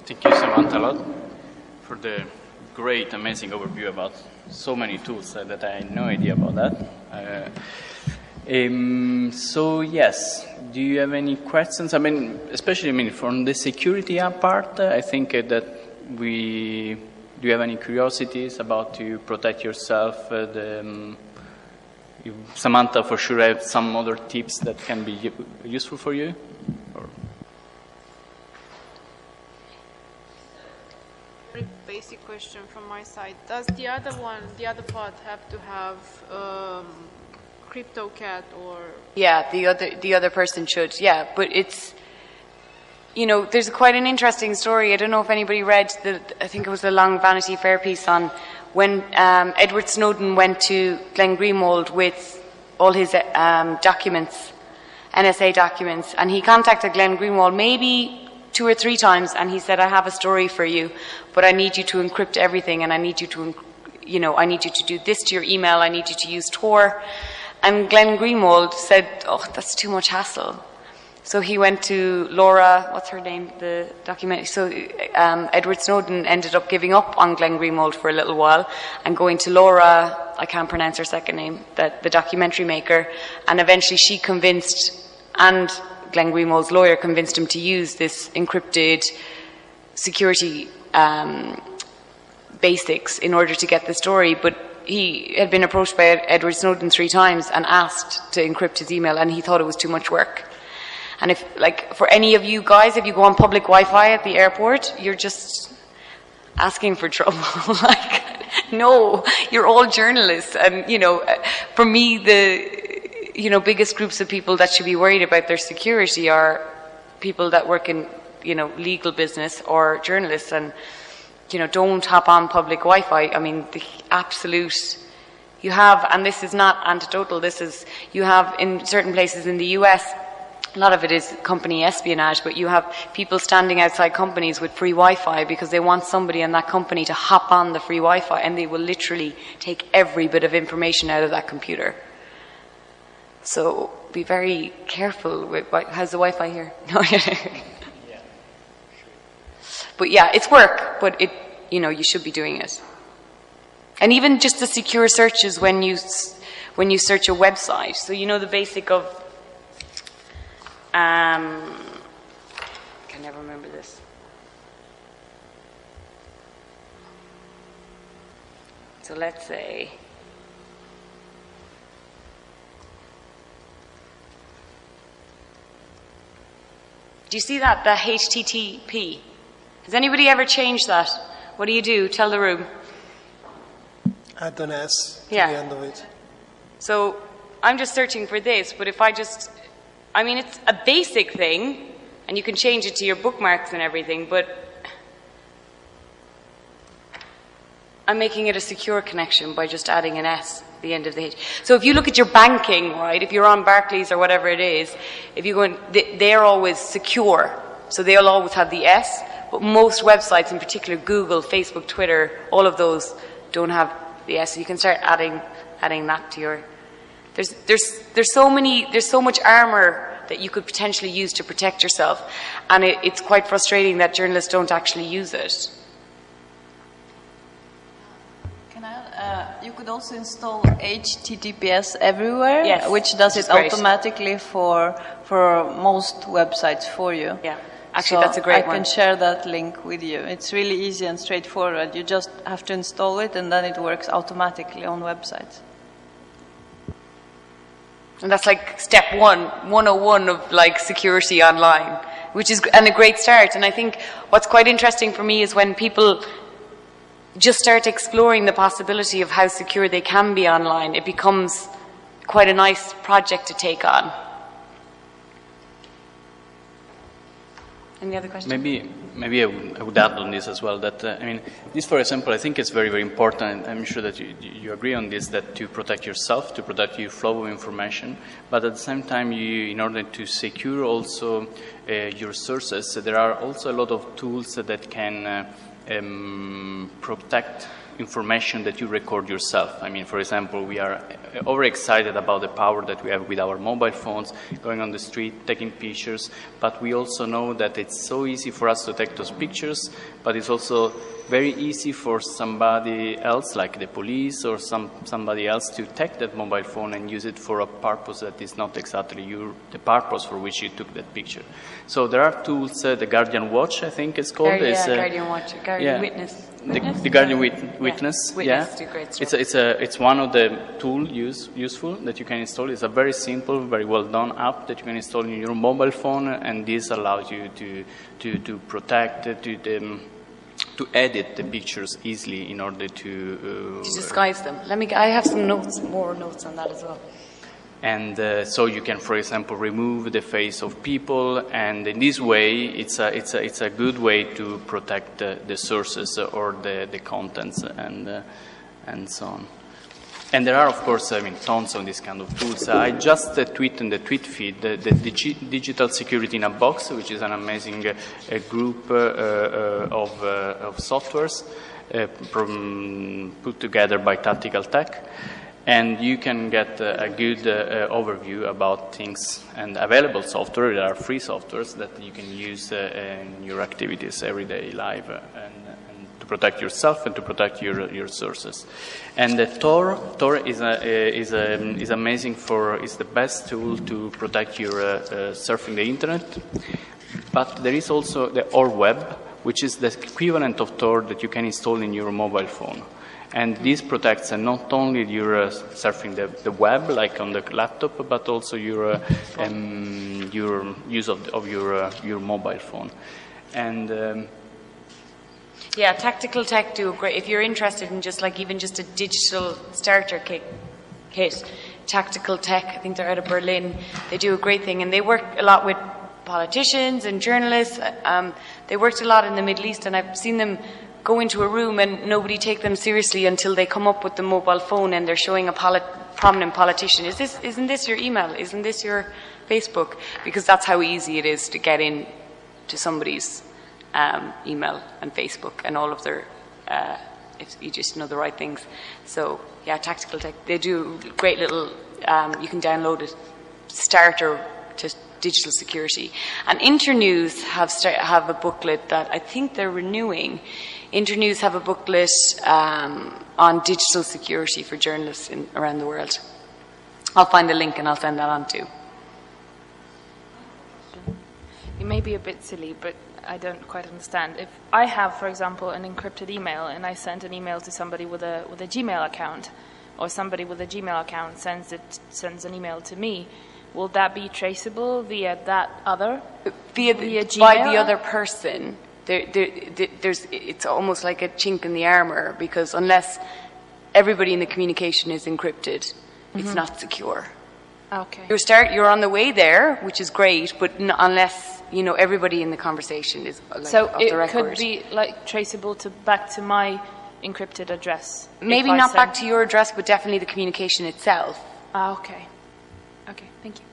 Thank you, Samantha, a lot for the great, amazing overview about so many tools that I had no idea about that. So yes, do you have any questions? I mean, especially from the security part, I think that do you have any curiosities about to protect yourself? Samantha, for sure, have some other tips that can be useful for you? Or?
basic question from my side. Does the other part, have to have CryptoCat or?
Yeah, the other person should. Yeah, but it's, you know, there's quite an interesting story. I don't know if anybody read I think it was a long Vanity Fair piece on when Edward Snowden went to Glenn Greenwald with all his documents, NSA documents, and he contacted Glenn Greenwald maybe 2 or 3 times, and he said, I have a story for you, but I need you to encrypt everything, and I need you to, you know, I need you to do this to your email, I need you to use Tor. And Glenn Greenwald said, oh, that's too much hassle. So he went to Laura, what's her name, the documentary. So Edward Snowden ended up giving up on Glenn Greenwald for a little while and going to Laura, I can't pronounce her second name, the documentary maker, and eventually she convinced, and Glenn Greenwald's lawyer convinced him to use this encrypted security basics in order to get the story. But he had been approached by Edward Snowden 3 times and asked to encrypt his email, and he thought it was too much work. And if, like, for any of you guys, if you go on public Wi-Fi at the airport, you're just asking for trouble. Like, no, you're all journalists. And, you know, for me, the, you know, biggest groups of people that should be worried about their security are people that work in, you know, legal business or journalists. And, you know, don't hop on public Wi-Fi. I mean, the absolute, you have, and this is not anecdotal, this is, you have in certain places in the US, a lot of it is company espionage, but you have people standing outside companies with free Wi-Fi because they want somebody in that company to hop on the free Wi-Fi, and they will literally take every bit of information out of that computer. So be very careful with, how's the Wi-Fi here? No. But yeah, it's work, but it, you know, you should be doing it. And even just the secure searches when you search a website. So you know the basic of, I can never remember this. So let's say, do you see that, the HTTP? Has anybody ever changed that? What do you do? Tell the room.
Add an S to
Yeah.
the end of it.
So I'm just searching for this, but if I just, I mean, it's a basic thing, and you can change it to your bookmarks and everything, but I'm making it a secure connection by just adding an S at the end of the H. So if you look at your banking, right, if you're on Barclays or whatever it is, if you go in, they're always secure. So they'll always have the S, but most websites, in particular Google, Facebook, Twitter, all of those don't have the S. So you can start adding that to your, there's so much armor that you could potentially use to protect yourself, and it's quite frustrating that journalists don't actually use it.
Can I? You could also install HTTPS everywhere,
Yes,
which does
which
it
is great.
automatically for most websites for you.
Yeah, actually, that's a great
I
one.
can share that link with you. It's really easy and straightforward. You just have to install it, and then it works automatically on websites.
And that's like step 101 of like security online, which is and a great start. And I think what's quite interesting for me is when people just start exploring the possibility of how secure they can be online, it becomes quite a nice project to take on. Any other questions?
Maybe I would add on this as well that, I mean, this, for example, I think it's very, very important. I'm sure that you agree on this, that to protect yourself, to protect your flow of information, but at the same time, in order to secure also your sources, there are also a lot of tools that can protect information that you record yourself. I mean, for example, we are overexcited about the power that we have with our mobile phones, going on the street, taking pictures, but we also know that it's so easy for us to take those pictures, but it's also very easy for somebody else, like the police or somebody else, to take that mobile phone and use it for a purpose that is not exactly the purpose for which you took that picture. So there are tools, the Guardian Watch, I think it's called.
Guardian Watch, Guardian Witness.
The Guardian Witness,
Witness, do great stuff.
It's one of the tools useful that you can install. It's a very simple, very well done app that you can install in your mobile phone, and this allows you to protect to edit the pictures easily in order to
disguise them. I have some more notes on that as well.
And so you can, for example, remove the face of people, and in this way, it's a good way to protect the sources or the contents and so on. And there are, of course, tons of these kind of tools. I just tweet in the tweet feed the Digital Security in a Box, which is an amazing group of softwares put together by Tactical Tech. And you can get a good overview about things and available software. There are free softwares that you can use in your activities, everyday life, and to protect yourself and to protect your sources. And Tor is amazing is the best tool to protect your surfing the internet. But there is also the OrWeb, which is the equivalent of Tor that you can install in your mobile phone. And this protects not only your surfing the web, like on the laptop, but also your use of your mobile phone. And
yeah, Tactical Tech do a great. If you're interested in even just a digital starter kit, Tactical Tech, I think they're out of Berlin. They do a great thing, and they work a lot with politicians and journalists. They worked a lot in the Middle East, and I've seen them go into a room and nobody take them seriously until they come up with the mobile phone and they're showing a prominent politician. Isn't this your email? Isn't this your Facebook? Because that's how easy it is to get in to somebody's email and Facebook and all of their, if you just know the right things. So yeah, Tactical Tech, they do great little, you can download a starter to digital security. And Internews have a booklet that I think they're renewing. Internews have a booklet on digital security for journalists around the world. I'll find the link and I'll send that on too.
It may be a bit silly, but I don't quite understand. If I have, for example, an encrypted email and I send an email to somebody with a Gmail account, or somebody with a Gmail account sends an email to me, will that be traceable via that other? Via Gmail?
By the other person. It's almost like a chink in the armor, because unless everybody in the communication is encrypted, it's not secure.
Okay.
You're on the way there, which is great, but unless everybody in the conversation is
so
off the record.
It could be traceable back to my encrypted address.
Maybe not back to your address, but definitely the communication itself.
Okay. Okay, thank you.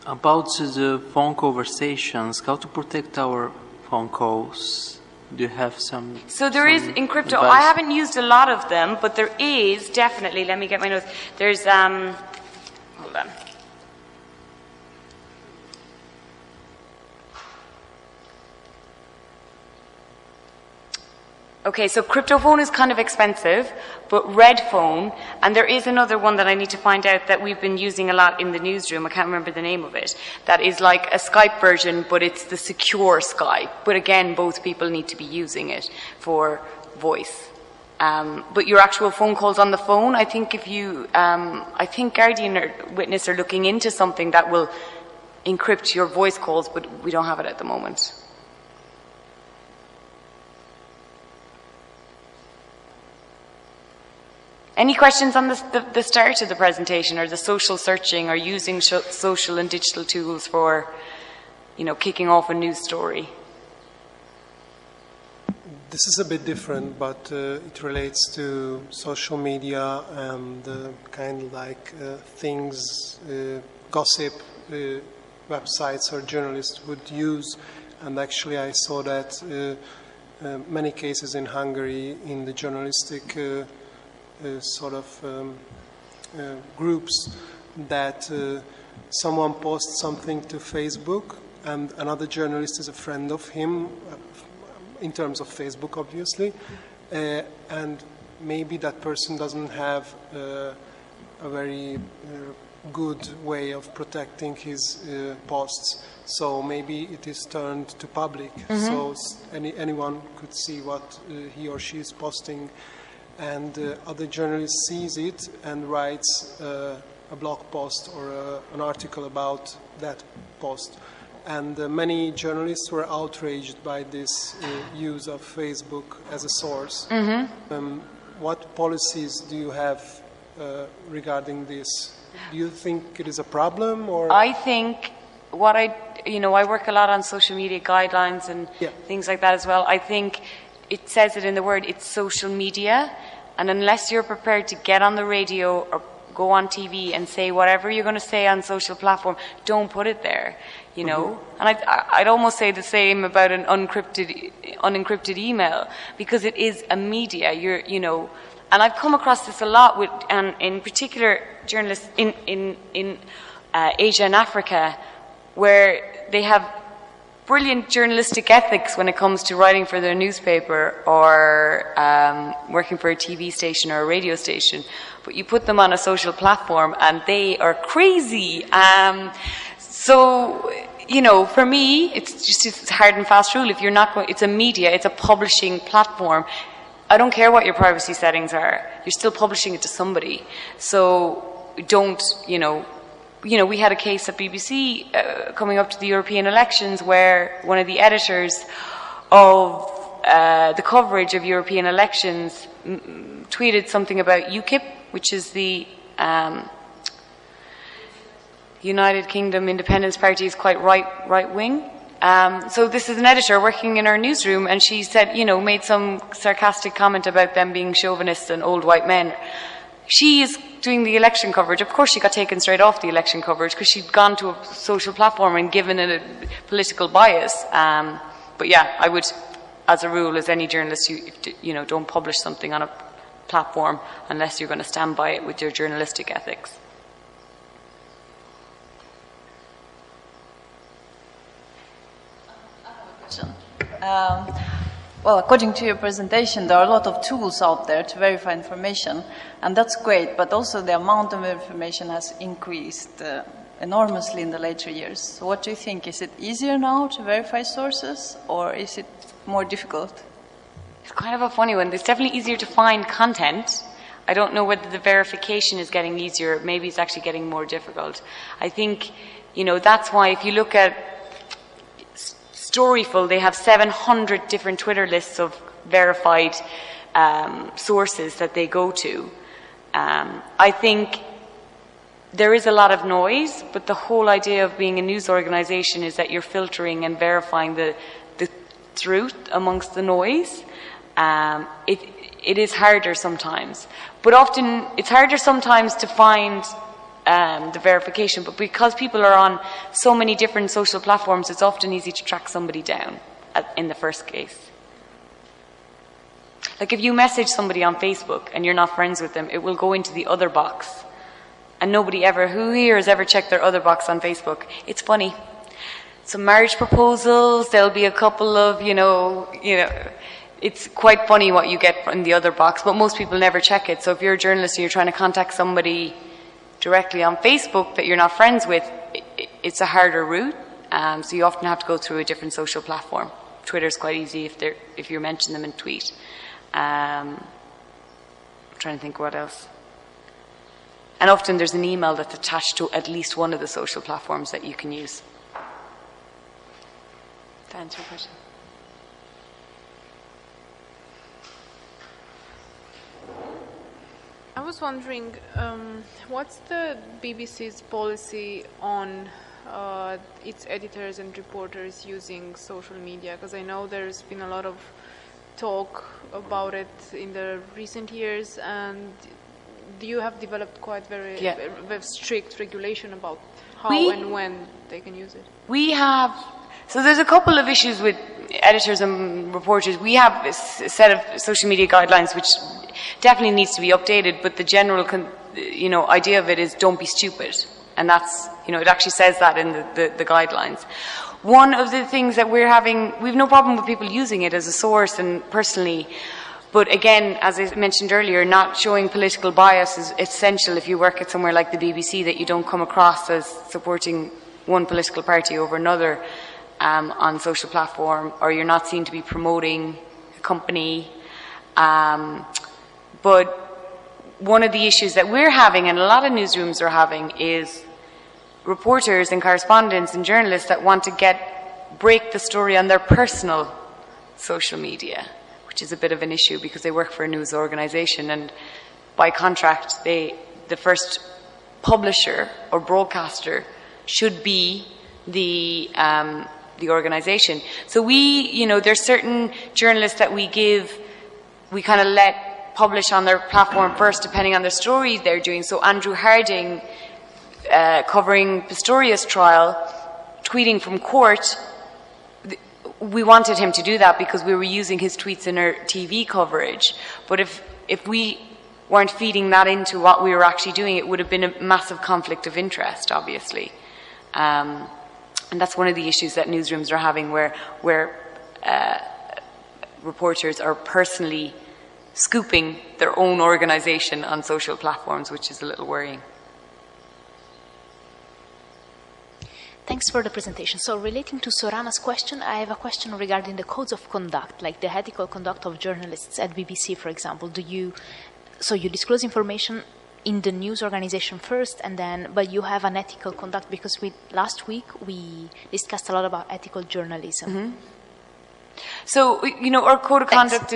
About the phone conversations, how to protect our phone calls? Do you have some?
So there is encrypto. I haven't used a lot of them, but there is definitely. Let me get my notes. There's hold on. Okay, so CryptoPhone is kind of expensive, but Redphone, and there is another one that I need to find out that we've been using a lot in the newsroom, I can't remember the name of it, that is like a Skype version, but it's the secure Skype. But again, both people need to be using it for voice. But your actual phone calls on the phone, I think I think Guardian or Witness are looking into something that will encrypt your voice calls, but we don't have it at the moment. Any questions on the start of the presentation, or the social searching, or using social and digital tools for, kicking off a news story?
This is a bit different, but it relates to social media and kind of like things, gossip websites or journalists would use. And actually I saw that many cases in Hungary in the journalistic groups, that someone posts something to Facebook and another journalist is a friend of him, in terms of Facebook obviously, and maybe that person doesn't have a very good way of protecting his posts, so maybe it is turned to public, so anyone could see what he or she is posting. And other journalist sees it and writes a blog post or an article about that post. And many journalists were outraged by this use of Facebook as a source. What policies do you have regarding this? Do you think it is a problem, or?
I think I work a lot on social media guidelines and things like that as well. I think it says it in the word, it's social media, and unless you're prepared to get on the radio or go on TV and say whatever you're going to say on social platform, don't put it there, you know. And I'd almost say the same about an unencrypted email, because it is a media. And I've come across this a lot with, and in particular, journalists in Asia and Africa, where they have brilliant journalistic ethics when it comes to writing for their newspaper or working for a TV station or a radio station, but you put them on a social platform and they are crazy. So, for me, it's a hard and fast rule. If you're not going, it's a media, it's a publishing platform. I don't care what your privacy settings are. You're still publishing it to somebody. So don't, we had a case at BBC coming up to the European elections where one of the editors of the coverage of European elections tweeted something about UKIP, which is the United Kingdom Independence Party, is quite right wing. So this is an editor working in our newsroom, and she said, made some sarcastic comment about them being chauvinists and old white men. She is doing the election coverage. Of course, she got taken straight off the election coverage because she'd gone to a social platform and given it a political bias. But yeah, I would, as a rule, as any journalist, you don't publish something on a platform unless you're going to stand by it with your journalistic ethics.
Well, according to your presentation, there are a lot of tools out there to verify information, and that's great, but also the amount of information has increased enormously in the later years. So what do you think? Is it easier now to verify sources, or is it more difficult?
It's kind of a funny one. It's definitely easier to find content. I don't know whether the verification is getting easier. Maybe it's actually getting more difficult. I think, that's why if you look at Storyful, they have 700 different Twitter lists of verified sources that they go to. I think there is a lot of noise, but the whole idea of being a news organization is that you're filtering and verifying the truth amongst the noise. It is harder sometimes, but often it's harder sometimes to find the verification, but because people are on so many different social platforms, it's often easy to track somebody down in the first case. Like if you message somebody on Facebook and you're not friends with them, it will go into the other box. And who here has ever checked their other box on Facebook? It's funny. Some marriage proposals, there'll be a couple of, it's quite funny what you get from the other box, but most people never check it. So if you're a journalist and you're trying to contact somebody directly on Facebook that you're not friends with, it's a harder route. So you often have to go through a different social platform. Twitter's quite easy if you mention them in tweet. I'm trying to think what else. And often there's an email that's attached to at least one of the social platforms that you can use. To answer your question.
I was wondering, what's the BBC's policy on its editors and reporters using social media? Because I know there's been a lot of talk about it in the recent years, and you have developed quite very strict regulation about how and when they can use it.
We have, so there's a couple of issues with editors and reporters. We have a set of social media guidelines which definitely needs to be updated, but the general idea of it is don't be stupid, and that's, it actually says that in the guidelines. One of the things that we've no problem with people using it as a source and personally, but again, as I mentioned earlier, not showing political bias is essential if you work at somewhere like the BBC, that you don't come across as supporting one political party over another on social platform, or you're not seen to be promoting a company. But one of the issues that we're having, and a lot of newsrooms are having, is reporters and correspondents and journalists that want to break the story on their personal social media, which is a bit of an issue because they work for a news organization, and by contract, the first publisher or broadcaster should be the organization. So there's certain journalists that we kind of let publish on their platform first, depending on the story they're doing. So Andrew Harding, covering Pistorius' trial, tweeting from court, we wanted him to do that because we were using his tweets in our TV coverage. But if we weren't feeding that into what we were actually doing, it would have been a massive conflict of interest, obviously. And that's one of the issues that newsrooms are having, where reporters are personally scooping their own organization on social platforms, which is a little worrying.
Thanks for the presentation. So relating to Sorana's question, I have a question regarding the codes of conduct, like the ethical conduct of journalists at BBC, for example. So you disclose information in the news organization first, but you have an ethical conduct, because last week we discussed a lot about ethical journalism.
Mm-hmm. So, our code of conduct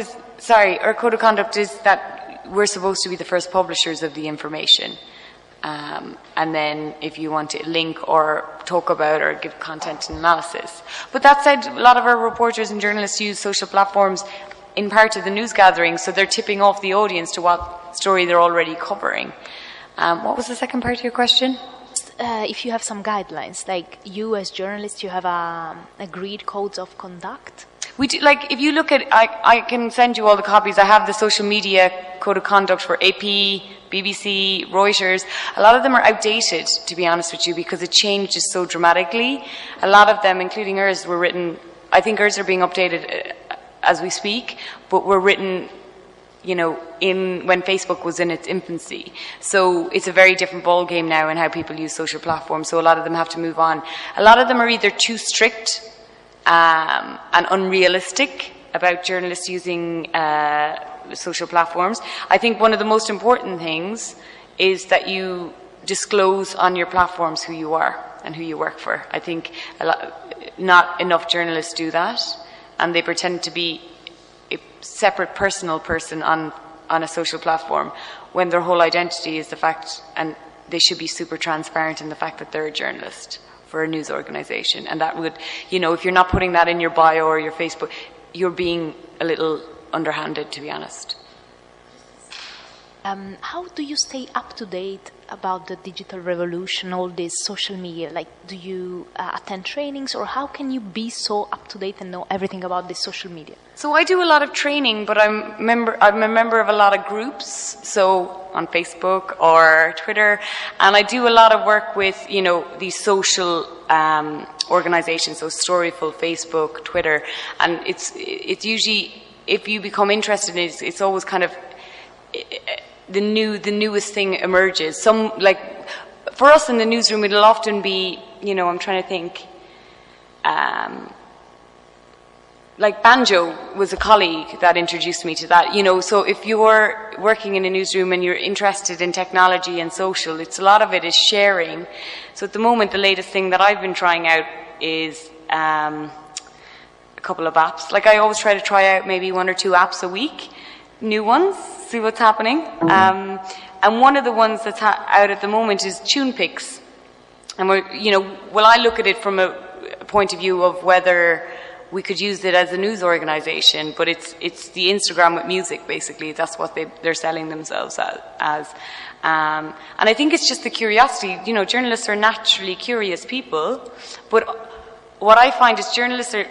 is that we're supposed to be the first publishers of the information. And then if you want to link or talk about or give content analysis. But that said, a lot of our reporters and journalists use social platforms in part of the news gathering, so they're tipping off the audience to what story they're already covering. What was the second part of your question?
If you have some guidelines, like you as journalists, you have agreed codes of conduct?
We do, like, if you look at, I can send you all the copies. I have the social media code of conduct for AP, BBC, Reuters. A lot of them are outdated, to be honest with you, because it changes so dramatically. A lot of them, including ours, were written, I think ours are being updated as we speak, but were written, when Facebook was in its infancy. So it's a very different ballgame now in how people use social platforms. So a lot of them have to move on. A lot of them are either too strict and unrealistic about journalists using social platforms. I think one of the most important things is that you disclose on your platforms who you are and who you work for. I think not enough journalists do that, and they pretend to be a separate personal person on a social platform when their whole identity is the fact, and they should be super transparent in the fact that they're a journalist for a news organization. And that would, if you're not putting that in your bio or your Facebook, you're being a little underhanded, to be honest.
How do you stay up to date about the digital revolution, all this social media? Like, do you attend trainings, or how can you be so up to date and know everything about this social media?
So I do a lot of training, but I'm a member of a lot of groups, so on Facebook or Twitter, and I do a lot of work with, these social organizations, so Storyful, Facebook, Twitter, and it's usually, if you become interested in it, it's always kind of the newest thing emerges. Some, like, for us in the newsroom, it'll often be, I'm trying to think, like Banjo was a colleague that introduced me to that, so if you're working in a newsroom and you're interested in technology and social, a lot of it is sharing. So at the moment, the latest thing that I've been trying out is a couple of apps. Like, I always try to try out maybe 1 or 2 apps a week, new ones, see what's happening. And one of the ones that's out at the moment is TunePix. And I look at it from a point of view of whether we could use it as a news organization, but it's the Instagram with music, basically. That's what they're selling themselves as. And I think it's just the curiosity. Journalists are naturally curious people, but what I find is journalists are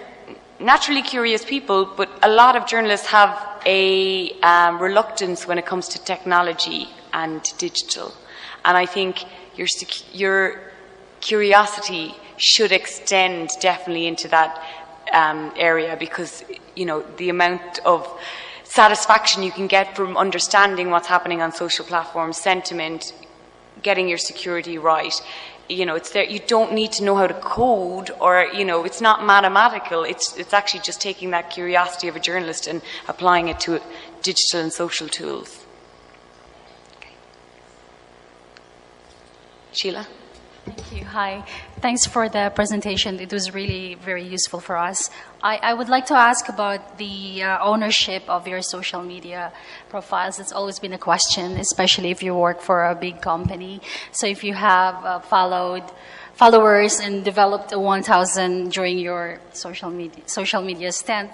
naturally curious people, but a lot of journalists have a reluctance when it comes to technology and digital. And I think your curiosity should extend definitely into that area, because the amount of satisfaction you can get from understanding what's happening on social platforms, sentiment, getting your security right, it's there. You don't need to know how to code, or it's not mathematical. It's actually just taking that curiosity of a journalist and applying it to digital and social tools. Okay. Sheila?
Thank you. Hi. Thanks for the presentation. It was really very useful for us. I would like to ask about the ownership of your social media profiles. It's always been a question, especially if you work for a big company. So if you have followers and developed 1,000 during your social media stint,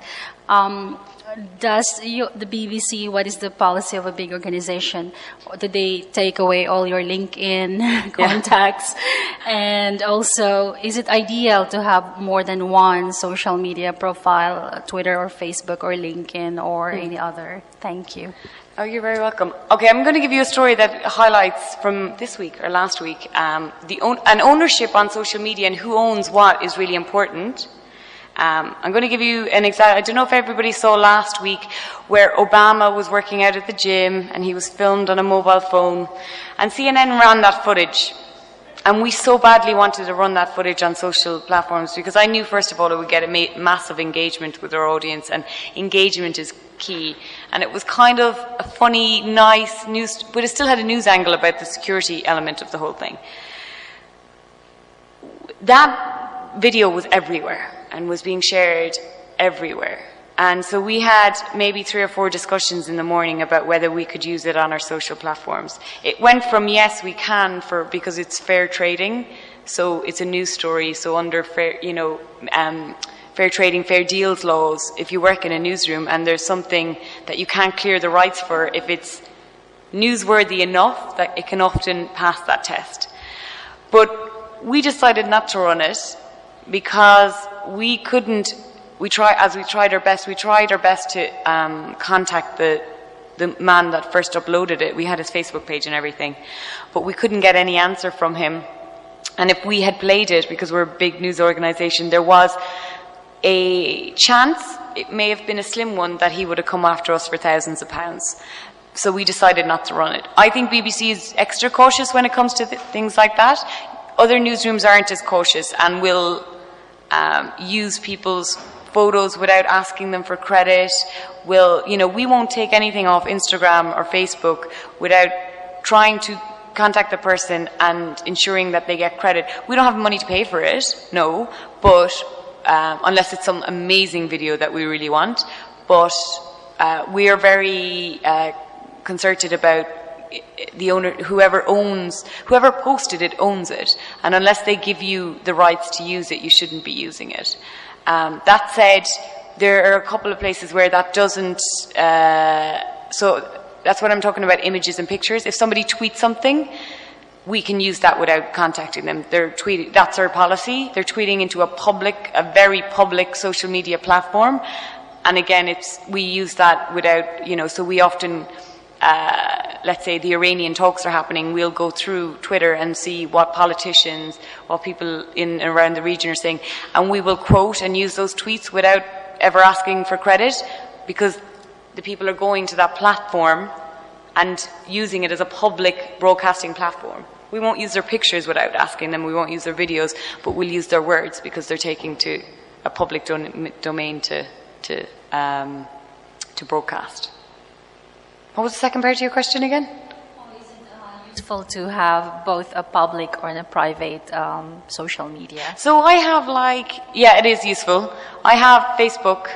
does the BBC, what is the policy of a big organization? Do they take away all your LinkedIn contacts? And also, is it ideal to have more than one social media profile, Twitter or Facebook or LinkedIn or any other? Thank you.
Oh, you're very welcome. Okay, I'm going to give you a story that highlights from this week or last week. An ownership on social media and who owns what is really important. I'm going to give you an example. I don't know if everybody saw last week where Obama was working out at the gym and he was filmed on a mobile phone, and CNN ran that footage. And we so badly wanted to run that footage on social platforms because I knew, first of all, it would get a massive engagement with our audience, and engagement is key. And it was kind of a funny, nice news, but it still had a news angle about the security element of the whole thing. That video was everywhere and was being shared everywhere. And so we had maybe 3 or 4 discussions in the morning about whether we could use it on our social platforms. It went from yes, we can, because it's fair trading, so it's a news story. So under fair trading, fair deals laws, if you work in a newsroom and there's something that you can't clear the rights for, if it's newsworthy enough, that it can often pass that test. But we decided not to run it because we couldn't. We tried our best to contact the man that first uploaded it. We had his Facebook page and everything, but we couldn't get any answer from him. And if we had played it, because we're a big news organisation, there was a chance, it may have been a slim one, that he would have come after us for thousands of pounds. So we decided not to run it. I think BBC is extra cautious when it comes to things like that. Other newsrooms aren't as cautious and will use people's photos without asking them for credit. We won't take anything off Instagram or Facebook without trying to contact the person and ensuring that they get credit. We don't have money to pay for it, no, but unless it's some amazing video that we really want. But we are very concerted about the owner, whoever posted it owns it, and unless they give you the rights to use it, you shouldn't be using it. That said, there are a couple of places where that doesn't, so that's what I'm talking about, images and pictures. If somebody tweets something, we can use that without contacting them. That's our policy. They're tweeting into a very public social media platform. And again, we use that without, so we often, let's say the Iranian talks are happening, we'll go through Twitter and see what politicians, what people in and around the region are saying, and we will quote and use those tweets without ever asking for credit, because the people are going to that platform and using it as a public broadcasting platform. We won't use their pictures without asking them, we won't use their videos, but we'll use their words because they're taking to a public domain to broadcast. What was the second part of your question again?
Is it useful to have both a public or a private social media?
So I have it is useful. I have Facebook.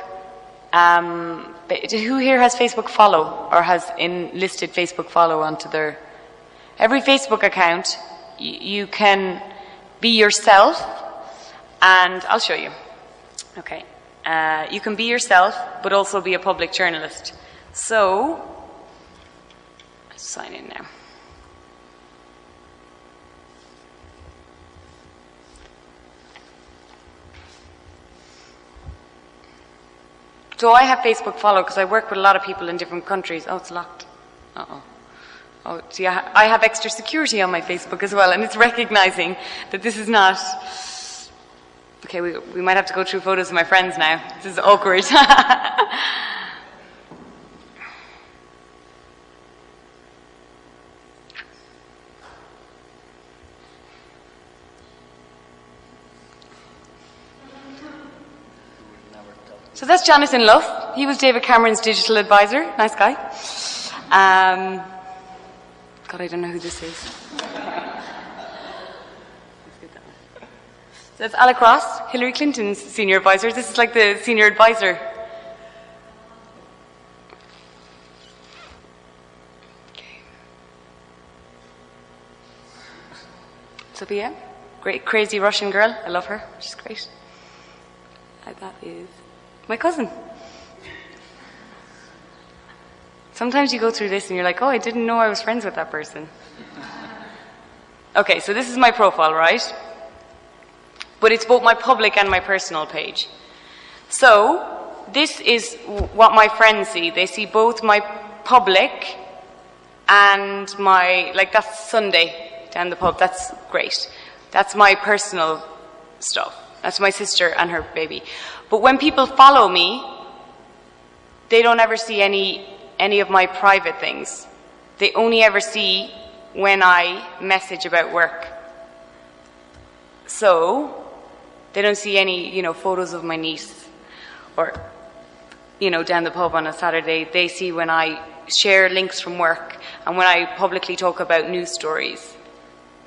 Who here has Facebook follow or has enlisted Facebook follow onto their... Every Facebook account, you can be yourself, and I'll show you. Okay. You can be yourself, but also be a public journalist. So... sign in now. So I have Facebook follow because I work with a lot of people in different countries. Oh, it's locked. Oh, see, I have extra security on my Facebook as well, and it's recognizing that this is not... Okay, we might have to go through photos of my friends now. This is awkward. So that's Jonathan Luff. He was David Cameron's digital advisor. Nice guy. God, I don't know who this is. That's Alec Ross, Hillary Clinton's senior advisor. This is like the senior advisor. Sophia, great, crazy Russian girl. I love her. She's great. That is my cousin. Sometimes you go through this and you're like, oh, I didn't know I was friends with that person. Okay, so this is my profile, right? But it's both my public and my personal page. So this is what my friends see. They see both my public and my, like that's Sunday down the pub. That's great. That's my personal stuff. That's my sister and her baby. But when people follow me, they don't ever see any of my private things. They only ever see when I message about work. So they don't see any, photos of my niece or, down the pub on a Saturday. They see when I share links from work and when I publicly talk about news stories.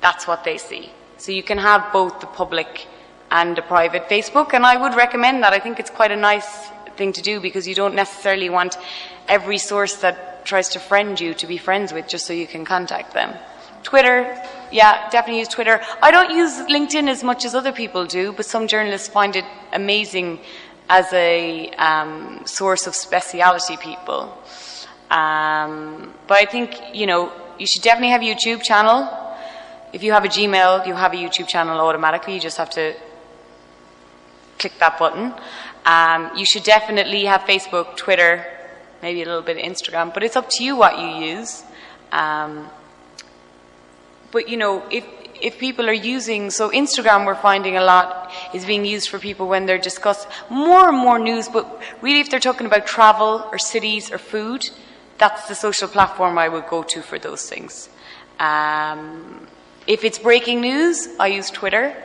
That's what they see. So you can have both the public and a private Facebook, and I would recommend that. I think it's quite a nice thing to do because you don't necessarily want every source that tries to friend you to be friends with just so you can contact them. Twitter, yeah, definitely use Twitter. I don't use LinkedIn as much as other people do, but some journalists find it amazing as a source of speciality people. But I think, you should definitely have a YouTube channel. If you have a Gmail, you have a YouTube channel automatically. You just have to click that button. You should definitely have Facebook, Twitter, maybe a little bit of Instagram, but it's up to you what you use. But, if people are using, so Instagram we're finding a lot is being used for people when they're discussing more and more news, but really if they're talking about travel or cities or food, that's the social platform I would go to for those things. If it's breaking news, I use Twitter.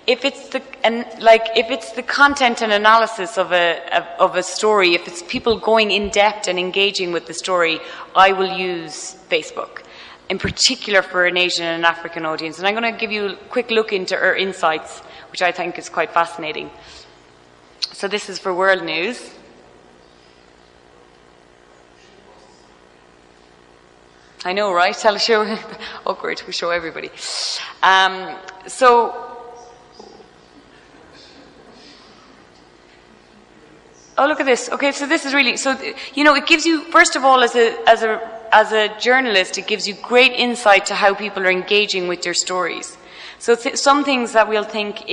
If it's the content and analysis of a story, if it's people going in depth and engaging with the story, I will use Facebook, in particular for an Asian and African audience. And I'm going to give you a quick look into our insights, which I think is quite fascinating. So this is for world news. I know, right? Tell a show. Awkward. We show everybody. Oh, look at this. Okay, so this is really, it gives you, first of all, as a journalist, it gives you great insight to how people are engaging with your stories. So some things that we'll think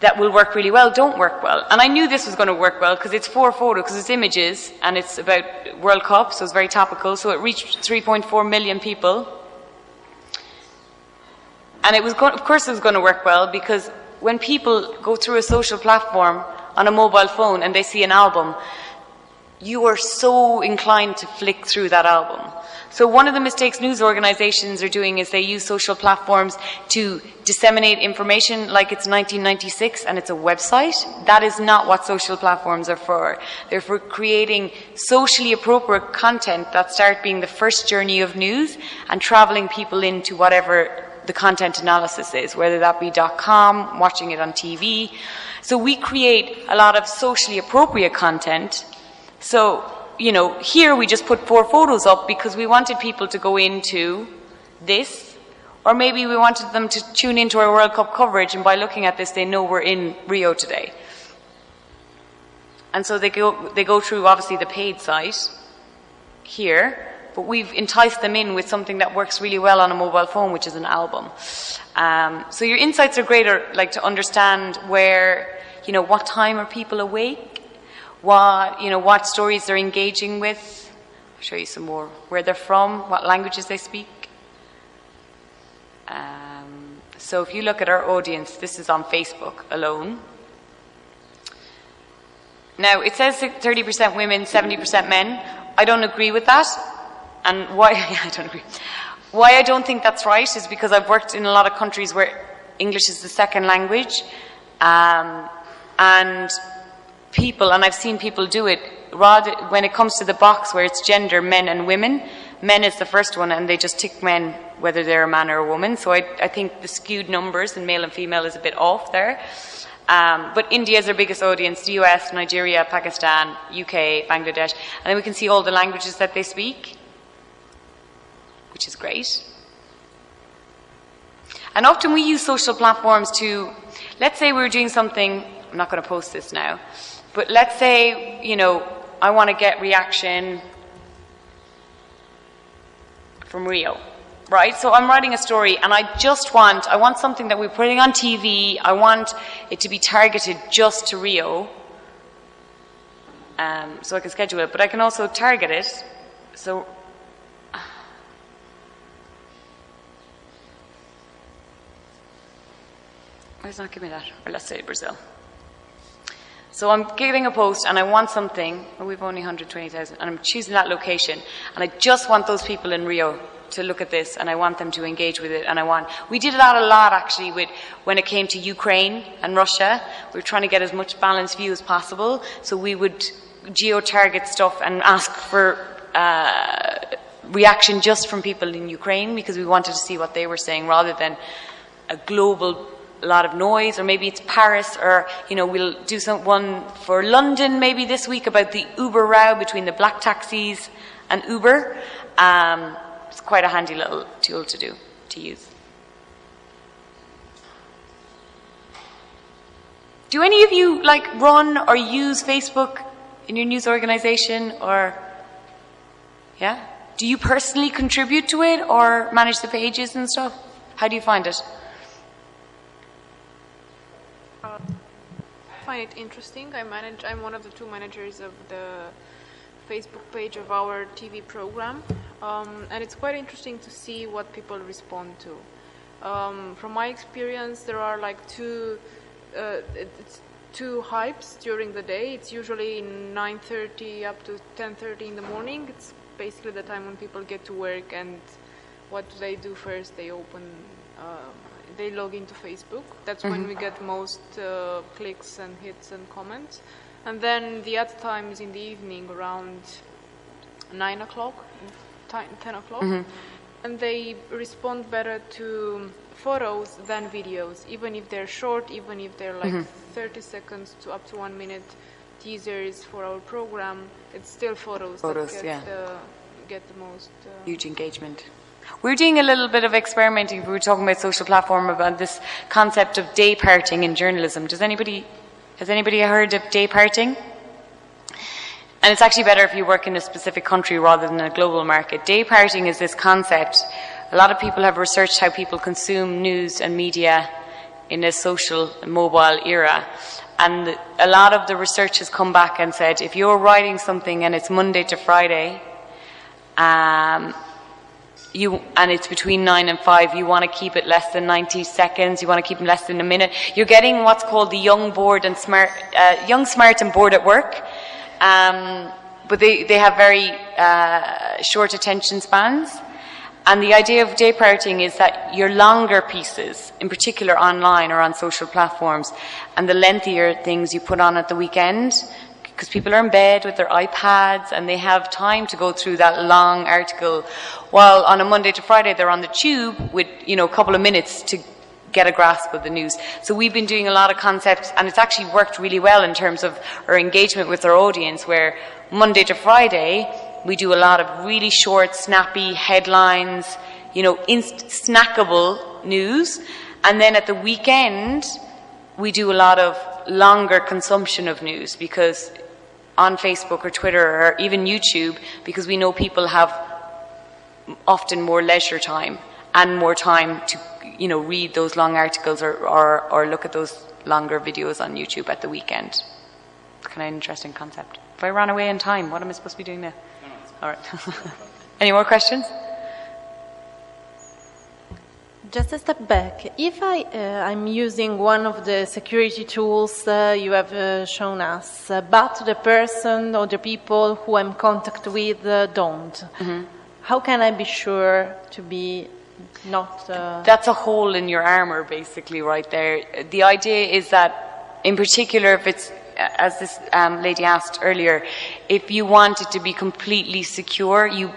that will work really well don't work well. And I knew this was going to work well because it's 4 photos, because it's images, and it's about World Cup, so it's very topical. So it reached 3.4 million people. And of course it was going to work well, because when people go through a social platform on a mobile phone and they see an album, you are so inclined to flick through that album. So one of the mistakes news organizations are doing is they use social platforms to disseminate information like it's 1996 and it's a website. That is not what social platforms are for. They're for creating socially appropriate content that start being the first journey of news and traveling people into whatever the content analysis is, whether that be .com, watching it on TV. So we create a lot of socially appropriate content. So, here we just put 4 photos up because we wanted people to go into this, or maybe we wanted them to tune into our World Cup coverage, and by looking at this, they know we're in Rio today. And so they go through, obviously, the paid site here, but we've enticed them in with something that works really well on a mobile phone, which is an album. So your insights are great, like to understand where, what time are people awake, what stories they're engaging with. I'll show you some more. Where they're from, what languages they speak. So if you look at our audience, this is on Facebook alone. Now, it says 30% women, 70% men. I don't agree with that. And why I don't agree. Why I don't think that's right is because I've worked in a lot of countries where English is the second language. And I've seen people do it, rather when it comes to the box where it's gender, men and women, men is the first one, and they just tick men whether they're a man or a woman. So I think the skewed numbers in male and female is a bit off there. But India is their biggest audience, the US, Nigeria, Pakistan, UK, Bangladesh. And then we can see all the languages that they speak, which is great. And often we use social platforms to, let's say we're doing something, I'm not going to post this now, but let's say, you know, I want to get reaction from Rio, right? So I'm writing a story and I want something that we're putting on TV, I want it to be targeted just to Rio, so I can schedule it, but I can also target it, so why does it not give me that? Or let's say Brazil. So I'm getting a post and I want something, we've only 120,000, and I'm choosing that location, and I just want those people in Rio to look at this, and I want them to engage with it, and we did that a lot actually when it came to Ukraine and Russia. We were trying to get as much balanced view as possible, so we would geo-target stuff and ask for reaction just from people in Ukraine, because we wanted to see what they were saying rather than a global lot of noise. Or maybe it's Paris, or you know, we'll do one for London maybe this week about the Uber row between the black taxis and Uber. It's quite a handy little tool to use. Do any of you run or use Facebook in your news organization, or yeah? Do you personally contribute to it or manage the pages and stuff? How do you find it?
I find it interesting. I'm one of the 2 managers of the Facebook page of our TV program, and it's quite interesting to see what people respond to. From my experience, there are two hypes during the day. It's usually 9:30 up to 10:30 in the morning. It's basically the time when people get to work, and what do they do first? They log into Facebook. That's when we get most clicks and hits and comments. And then the other time is in the evening, around 9 o'clock, 10 o'clock. And they respond better to photos than videos, even if they're short, even if they're 30 seconds to up to 1 minute teasers for our program. It's still photos that get the most
huge engagement. We're doing a little bit of experimenting. We were talking about social platform, about this concept of dayparting in journalism. Has anybody heard of dayparting? And it's actually better if you work in a specific country rather than a global market. Dayparting is this concept. A lot of people have researched how people consume news and media in a social mobile era. And a lot of the research has come back and said, if you're writing something and it's Monday to Friday, and it's between 9 and 5, you want to keep it less than 90 seconds, you want to keep it less than a minute. You're getting what's called the young, smart and bored at work. But they have very short attention spans. And the idea of dayparting is that your longer pieces, in particular online or on social platforms, and the lengthier things you put on at the weekend, because people are in bed with their iPads and they have time to go through that long article, while on a Monday to Friday they're on the tube with a couple of minutes to get a grasp of the news. So we've been doing a lot of concepts, and it's actually worked really well in terms of our engagement with our audience, where Monday to Friday we do a lot of really short, snappy headlines, snackable news, and then at the weekend we do a lot of longer consumption of news, because on Facebook or Twitter or even YouTube, because we know people have often more leisure time and more time to read those long articles or look at those longer videos on YouTube at the weekend. It's kind of an interesting concept. If I ran away in time, what am I supposed to be doing now? All right. Any more questions?
Just a step back. If I'm using one of the security tools you have shown us, but the person or the people who I'm in contact with don't, how can I be sure to be not...
That's a hole in your armor, basically, right there. The idea is that, in particular, if it's, as this lady asked earlier, if you want it to be completely secure, you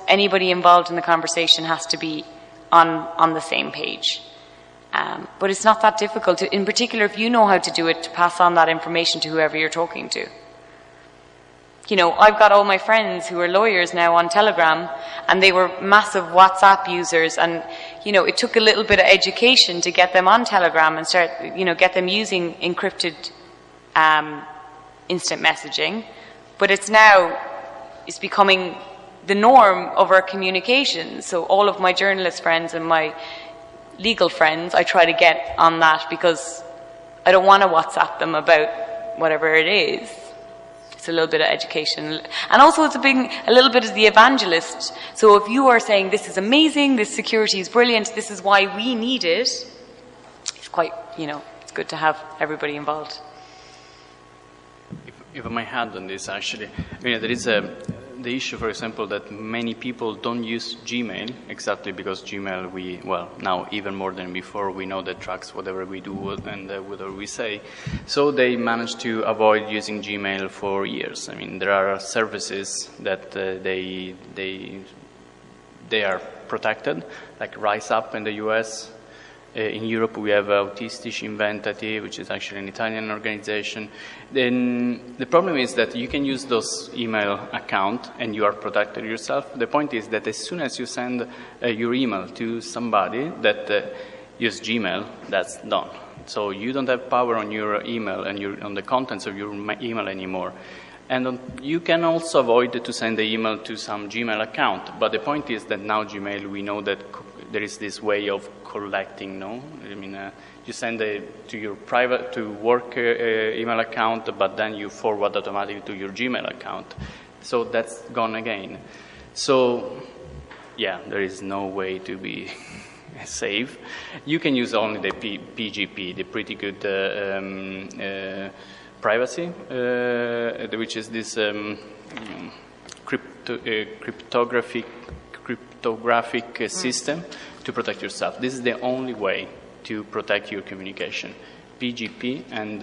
anybody involved in the conversation has to be on the same page. But it's not that difficult, in particular if you know how to do it, to pass on that information to whoever you're talking to. You know, I've got all my friends who are lawyers now on Telegram, and they were massive WhatsApp users, and, you know, it took a little bit of education to get them on Telegram and get them using encrypted instant messaging. But it's becoming the norm of our communication. So all of my journalist friends and my legal friends, I try to get on that because I don't want to WhatsApp them about whatever it is. It's a little bit of education. And also it's a little bit of the evangelist. So if you are saying this is amazing, this security is brilliant, this is why we need it, it's quite, it's good to have everybody involved.
If I may add on this, actually, there is the issue, for example, that many people don't use Gmail exactly because Gmail, now even more than before, we know that tracks whatever we do and whatever we say. So they managed to avoid using Gmail for years. I mean, there are services that they are protected, like RiseUp in the US. In Europe, we have Autistisch Investigative, which is actually an Italian organization. Then the problem is that you can use those email account and you are protected yourself. The point is that as soon as you send your email to somebody that use Gmail, that's done. So you don't have power on your email and on the contents of your email anymore. And you can also avoid to send the email to some Gmail account. But the point is that now Gmail, we know that there is this way of collecting, no? I mean, you send it to your private, to work email account, but then you forward automatically to your Gmail account. So that's gone again. So, yeah, there is no way to be safe. You can use only the PGP, the pretty good privacy, which is this cryptographic system to protect yourself. This is the only way to protect your communication. PGP and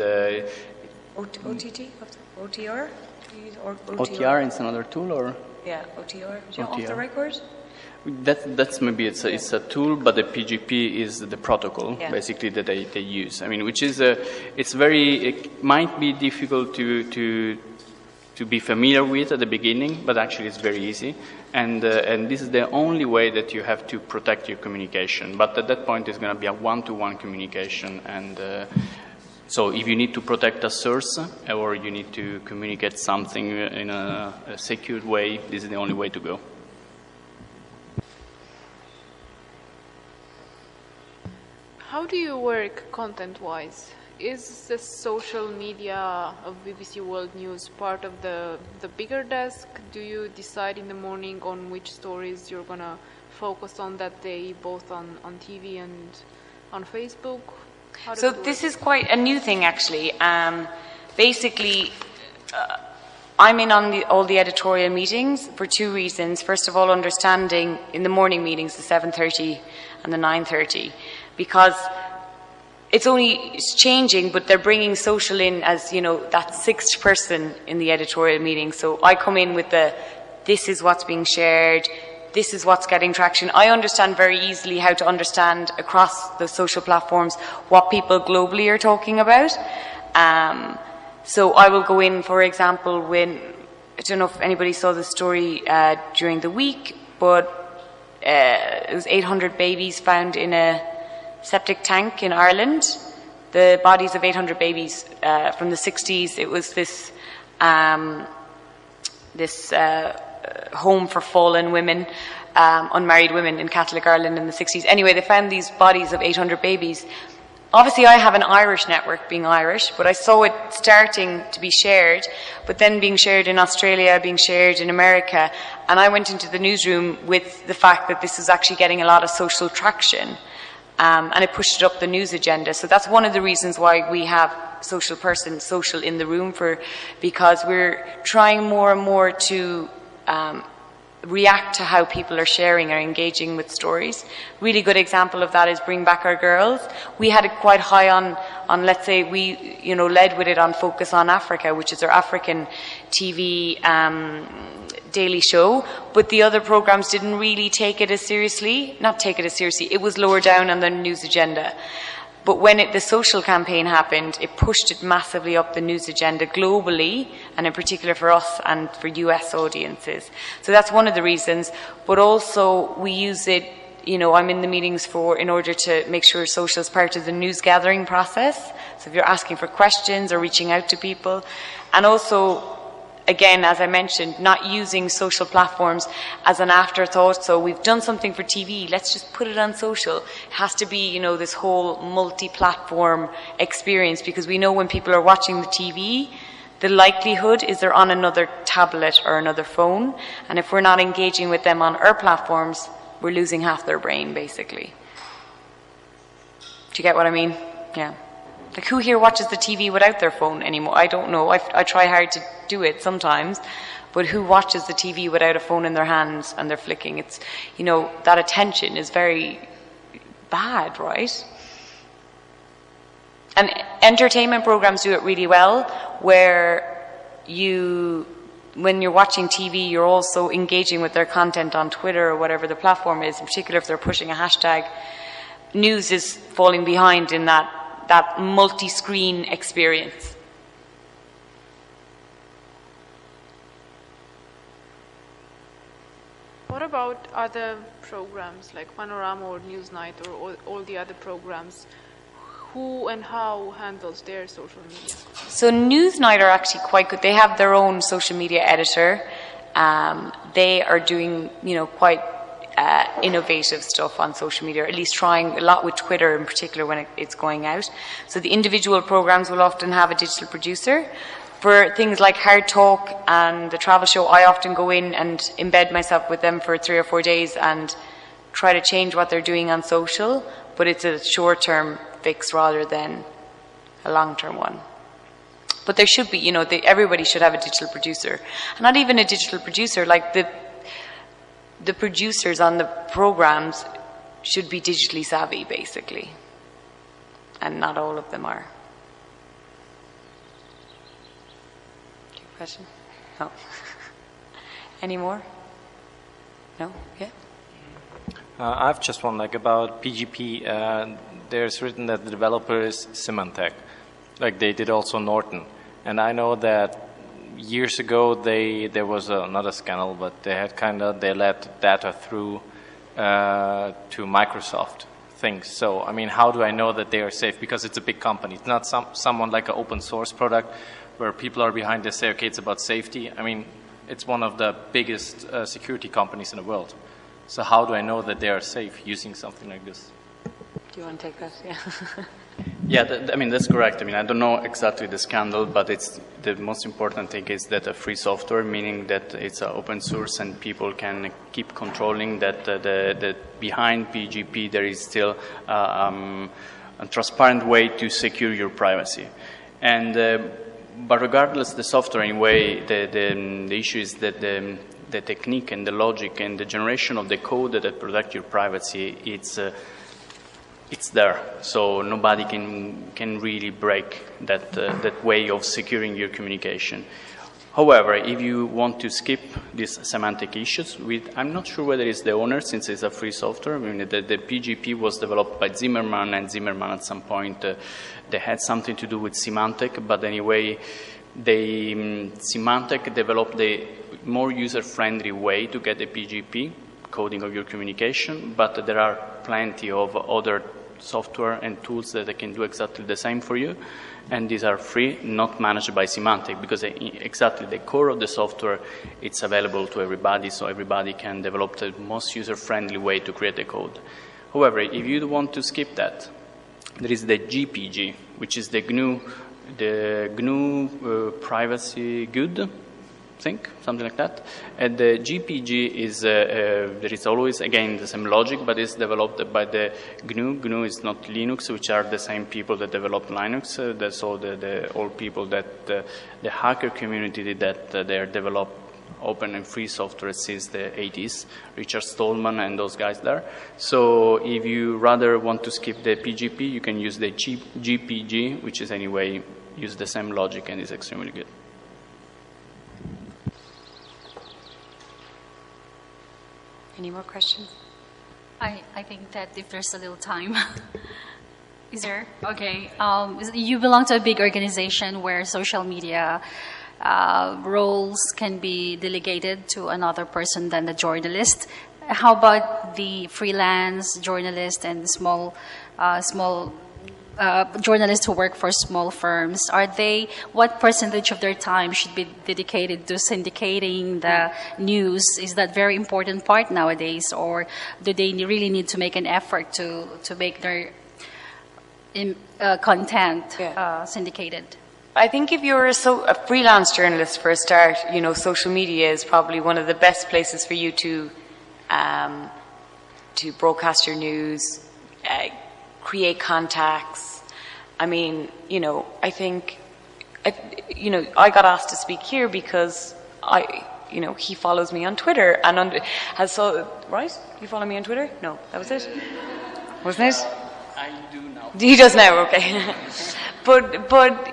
OTT? OTR?
OTR is another tool, or?
Yeah, OTR. Is that off the record?
That's maybe it's a tool, but the PGP is the protocol basically that they use. I mean, which is it might be difficult to be familiar with at the beginning, but actually it's very easy. And this is the only way that you have to protect your communication. But at that point, it's going to be a one-to-one communication. And so if you need to protect a source or you need to communicate something in a secure way, this is the only way to go.
How do you work content-wise? Is the social media of BBC World News part of the bigger desk? Do you decide in the morning on which stories you're going to focus on that day, both on TV and on Facebook?
So this is quite a new thing, actually. Basically, I'm in on all the editorial meetings for two reasons. First of all, understanding in the morning meetings, the 7:30 and the 9:30, because it's changing, but they're bringing social in as, that sixth person in the editorial meeting. So I come in with this is what's being shared, this is what's getting traction. I understand very easily how to understand across the social platforms what people globally are talking about. So I will go in, for example, I don't know if anybody saw the story during the week, but it was 800 babies found in a septic tank in Ireland. The bodies of 800 babies from the 60s. It was this home for fallen women, unmarried women in Catholic Ireland in the 60s. Anyway, they found these bodies of 800 babies. Obviously, I have an Irish network, being Irish, but I saw it starting to be shared, but then being shared in Australia, being shared in America, and I went into the newsroom with the fact that this is actually getting a lot of social traction. And it pushed it up the news agenda. So that's one of the reasons why we have social in the room, because we're trying more and more to react to how people are sharing or engaging with stories. Really good example of that is Bring Back Our Girls. We had it quite high on let's say we, led with it on Focus on Africa, which is our African TV daily show, but the other programs didn't really take it as seriously. Not take it as seriously, it was lower down on the news agenda. But when the social campaign happened, it pushed it massively up the news agenda globally, and in particular for us and for US audiences. So that's one of the reasons. But also we use it, I'm in the meetings in order to make sure social is part of the news gathering process. So if you're asking for questions or reaching out to people. And also, again, as I mentioned, not using social platforms as an afterthought. So we've done something for TV, let's just put it on social. It has to be, this whole multi-platform experience, because we know when people are watching the TV, the likelihood is they're on another tablet or another phone. And if we're not engaging with them on our platforms, we're losing half their brain, basically. Do you get what I mean? Yeah. Like, who here watches the TV without their phone anymore? I don't know. I try hard to do it sometimes, but who watches the TV without a phone in their hands and they're flicking? It's, that attention is very bad, right? And entertainment programs do it really well, where when you're watching TV, you're also engaging with their content on Twitter or whatever the platform is, in particular if they're pushing a hashtag. News is falling behind in that multi-screen experience.
What about other programs like Panorama or Newsnight or all the other programs? Who and how handles their social media? So
Newsnight are actually quite good. They have their own social media editor. They are doing, quite innovative stuff on social media, or at least trying a lot with Twitter in particular when it's going out. So the individual programs will often have a digital producer. For things like Hard Talk and the travel show, I often go in and embed myself with them for 3 or 4 days and try to change what they're doing on social, but it's a short-term fix rather than a long-term one. But there should be, everybody should have a digital producer. And not even a digital producer, like the producers on the programs should be digitally savvy, basically. And not all of them are. Question? No. Any more? No? Yeah?
I've just one, about PGP. There's written that the developer is Symantec. They did also Norton. And I know that years ago there was not a scandal, but they had they let data through to Microsoft things. So, how do I know that they are safe? Because it's a big company. It's not someone like an open source product where people are behind, they say, okay, it's about safety. It's one of the biggest security companies in the world. So how do I know that they are safe using something like this?
Do you want to take that? Yeah.
Yeah, that's correct. I don't know exactly the scandal, but the most important thing is that a free software, meaning that it's open source and people can keep controlling that behind PGP there is still a transparent way to secure your privacy. But regardless the software, anyway, the issue is that the technique and the logic and the generation of the code that protect your privacy, it's there, so nobody can really break that way of securing your communication. However, if you want to skip these semantic issues, I'm not sure whether it's the owner, since it's a free software. The PGP was developed by Zimmerman, and Zimmerman at some point they had something to do with Symantec, but anyway, Symantec developed the more user-friendly way to get the PGP coding of your communication, but there are plenty of other software and tools that can do exactly the same for you, and these are free, not managed by Symantec, because exactly the core of the software, it's available to everybody, so everybody can develop the most user-friendly way to create the code. However, if you want to skip that, there is the GPG, which is the GNU privacy good thing, something like that. And the GPG is, there is always, again, the same logic, but it's developed by the GNU. GNU is not Linux, which are the same people that developed Linux. So the all people that the hacker community did that, they are developed open and free software since the 80s, Richard Stallman and those guys there. So if you rather want to skip the PGP, you can use the GPG, which is anyway, use the same logic and is extremely good.
Any more questions?
I think that if there's a little time. Is there? Okay. You belong to a big organization where social media roles can be delegated to another person than the journalist. How about the freelance journalist and small journalists who work for small firms? What percentage of their time should be dedicated to syndicating the news? Is that very important part nowadays, or do they really need to make an effort to make their content syndicated?
I think if you're a freelance journalist for a start, social media is probably one of the best places for you to broadcast your news, create contacts. I mean, I think, I got asked to speak here because he follows me on Twitter and right? You follow me on Twitter? No, that was it? Wasn't it?
I do now.
He does now, okay. But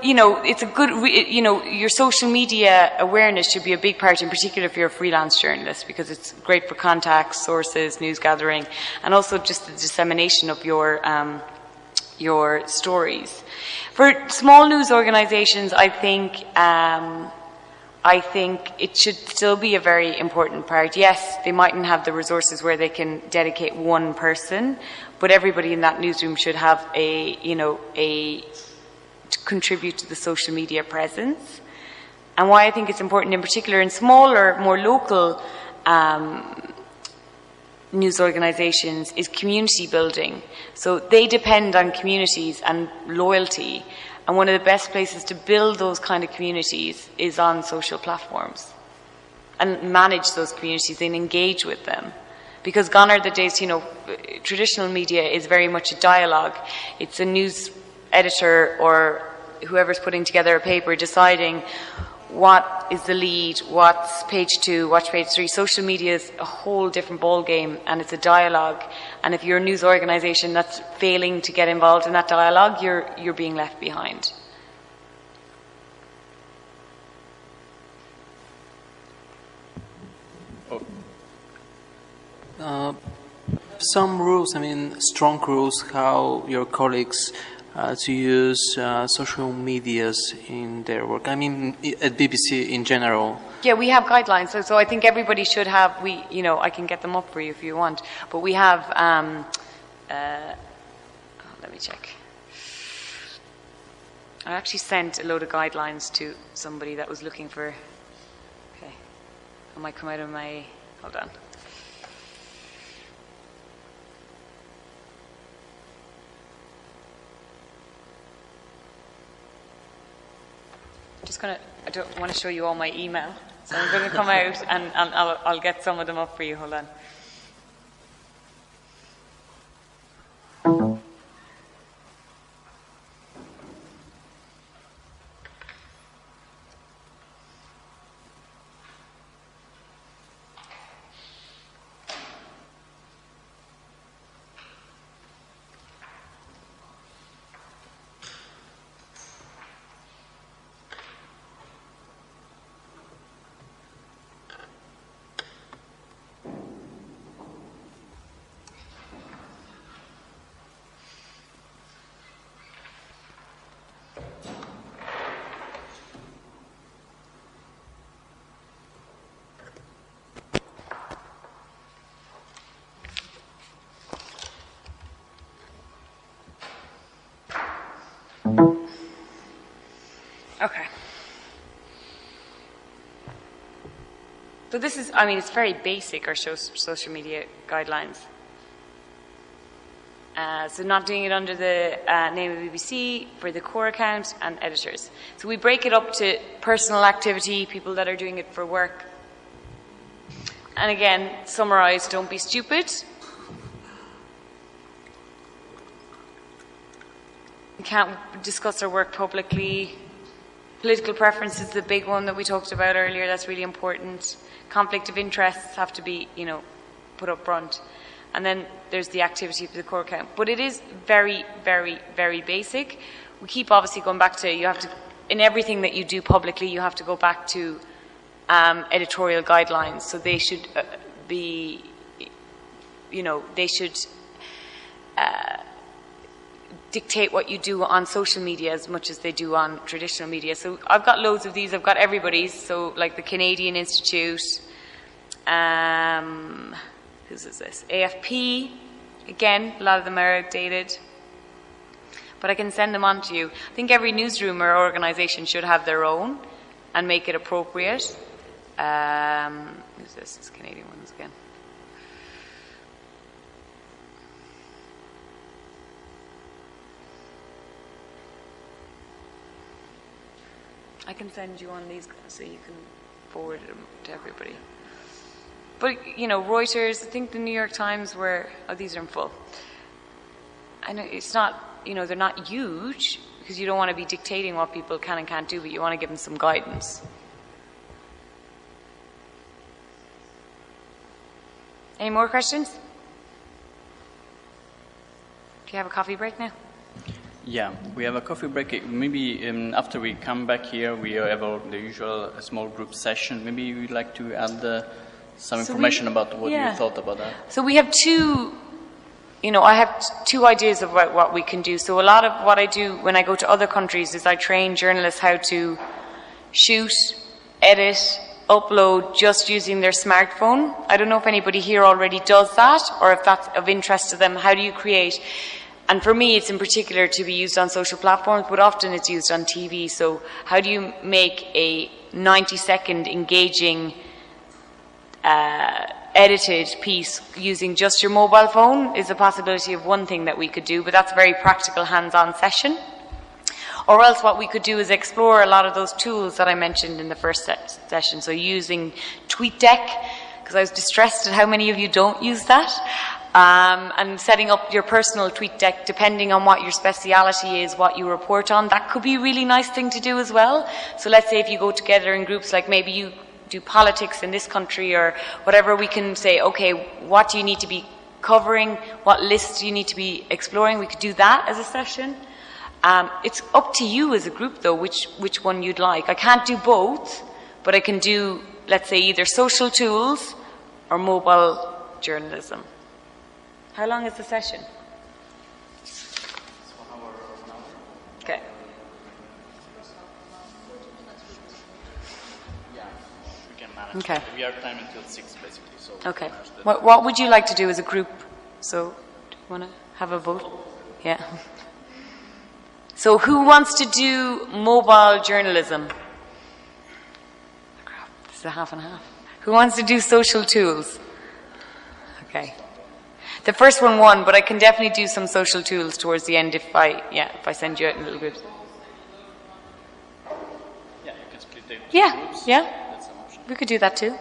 it's a good, your social media awareness should be a big part, in particular if you're a freelance journalist, because it's great for contacts, sources, news gathering, and also just the dissemination of your stories. For small news organizations, I think it should still be a very important part. Yes, they mightn't have the resources where they can dedicate one person, but everybody in that newsroom should have to contribute to the social media presence. And why I think it's important, in particular in smaller, more local news organizations, is community building. So they depend on communities and loyalty. And one of the best places to build those kind of communities is on social platforms and manage those communities and engage with them. Because gone are the days, traditional media is very much a dialogue. It's a news editor or whoever's putting together a paper deciding what is the lead, what's page 2, what's page 3. Social media is a whole different ball game, and it's a dialogue. And if you're a news organization that's failing to get involved in that dialogue, you're being left behind.
Some rules, strong rules, how your colleagues to use social medias in their work. At BBC in general.
Yeah, we have guidelines. So I think everybody should have. I can get them up for you if you want. But we have. Let me check. I actually sent a load of guidelines to somebody that was looking for. Okay, I might come out of my. Hold on. I don't want to show you all my email, so I'm going to come out and I'll get some of them up for you. Hold on. Okay. So this is, it's very basic, our social media guidelines. So not doing it under the name of BBC, for the core account and editors. So we break it up to personal activity, people that are doing it for work. And again, summarize, don't be stupid. We can't discuss our work publicly. Political preference is the big one that we talked about earlier. That's really important. Conflict of interests have to be, put up front. And then there's the activity of the core account. But it is very, very, very basic. We keep obviously going back to, you have to, in everything that you do publicly, you have to go back to editorial guidelines. So they should be, they should dictate what you do on social media as much as they do on traditional media. So I've got loads of these. I've got everybody's. So like the Canadian Institute, whose is this? AFP. Again, a lot of them are outdated. But I can send them on to you. I think every newsroom or organisation should have their own and make it appropriate. Who's this? It's Canadian ones again. I can send you on these so you can forward them to everybody. But, Reuters, I think the New York Times were, these are in full. I know it's not, they're not huge because you don't want to be dictating what people can and can't do, but you want to give them some guidance. Any more questions? Do you have a coffee break now?
Yeah, we have a coffee break. Maybe after we come back here, we have the usual small group session. Maybe you'd like to add some information about what you thought about that.
So we have two, I have two ideas about what we can do. So a lot of what I do when I go to other countries is I train journalists how to shoot, edit, upload just using their smartphone. I don't know if anybody here already does that or if that's of interest to them. How do you create? And for me, it's in particular to be used on social platforms, but often it's used on TV. So how do you make a 90-second engaging edited piece using just your mobile phone is a possibility of one thing that we could do, but that's a very practical hands-on session. Or else what we could do is explore a lot of those tools that I mentioned in the first session. So using TweetDeck, because I was distressed at how many of you don't use that. And setting up your personal TweetDeck depending on what your speciality is, what you report on. That could be a really nice thing to do as well. So let's say if you go together in groups, like maybe you do politics in this country or whatever, we can say, okay, what do you need to be covering? What lists do you need to be exploring? We could do that as a session. It's up to you as a group, though, which one you'd like. I can't do both, but I can do, let's say, either social tools or mobile journalism. How long is the session? Okay.
Yeah, we can manage.
Okay.
We have time until 6, basically. So
okay. What would you like to do as a group? So, do you want to have a vote? Yeah. So, who wants to do mobile journalism? This is a half and half. Who wants to do social tools? Okay. The first one won, but I can definitely do some social tools towards the end if I send you out in little groups.
Yeah, you can split it into groups.
Yeah.
That's an option.
We could do that too.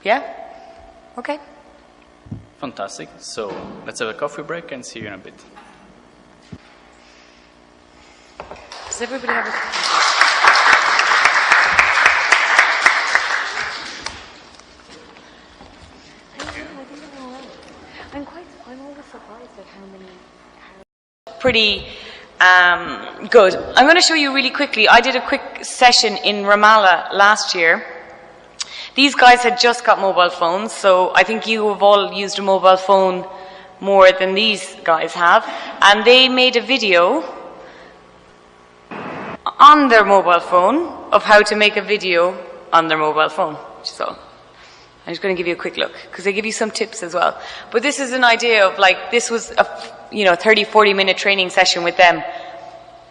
Yeah? Okay.
Fantastic. So let's have a coffee break and see you in a bit.
Does everybody have a... I'm always surprised at how many... Pretty good. I'm going to show you really quickly. I did a quick session in Ramallah last year. These guys had just got mobile phones, so I think you have all used a mobile phone more than these guys have. And they made a video on their mobile phone of how to make a video on their mobile phone, which is all. I'm just going to give you a quick look because they give you some tips as well. But this is an idea of like, this was a 30, 40 minute training session with them.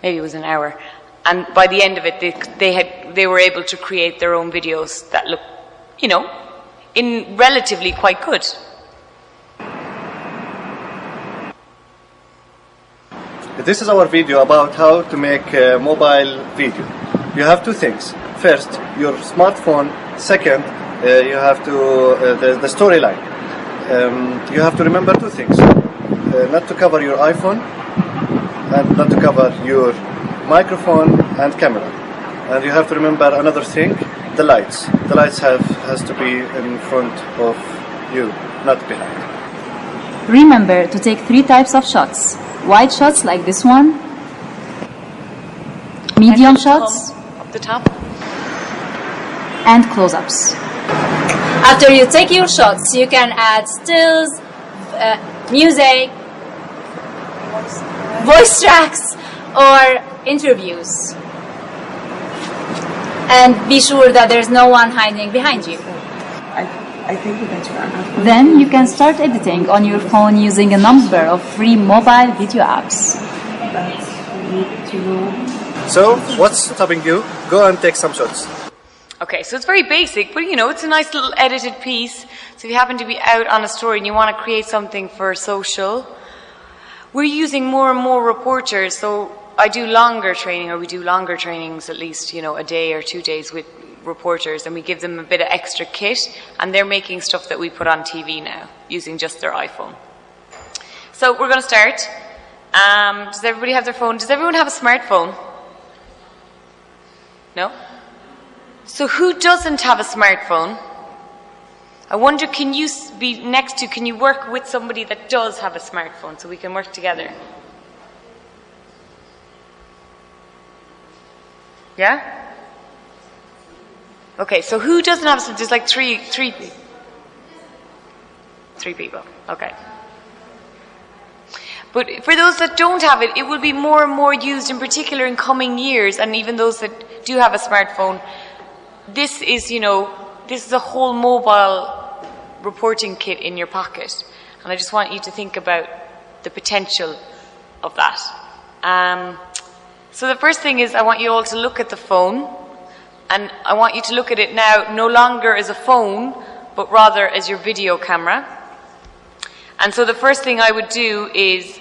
Maybe it was an hour. And by the end of it, they were able to create their own videos that look, in relatively quite good.
This is our video about how to make a mobile video. You have two things. First, your smartphone. Second, you have to the storyline. You have to remember two things: not to cover your iPhone and not to cover your microphone and camera. And you have to remember another thing, the lights. The lights has to be in front of you, not behind.
Remember to take 3 types of shots. Wide shots like this one, medium shots,
up the top,
and close-ups.
After you take your shots, you can add stills, music, voice tracks, or interviews. And be sure that there's no one hiding behind you.
I think that's Then you can start editing on your phone using a number of free mobile video apps.
So, what's stopping you? Go and take some shots.
Okay, so it's very basic, but you know, it's a nice little edited piece. So if you happen to be out on a story and you want to create something for social, we're using more and more reporters. So I do longer training, or we do longer trainings, at least, you know, a day or 2 days with reporters, and we give them a bit of extra kit, and they're making stuff that we put on TV now, using just their iPhone. So we're going to start. Does everybody have their phone? Does everyone have a smartphone? No? So who doesn't have a smartphone? I wonder, can you be next to, can you work with somebody that does have a smartphone so we can work together? Yeah? Okay, so who doesn't have a smartphone? There's like three people. Okay. But for those that don't have it, it will be more and more used, in particular in coming years, and even those that do have a smartphone. This is, you know, this is a whole mobile reporting kit in your pocket. And I just want you to think about the potential of that. So the first thing is I want you all to look at the phone. And I want you to look at it now no longer as a phone, but rather as your video camera. And so the first thing I would do is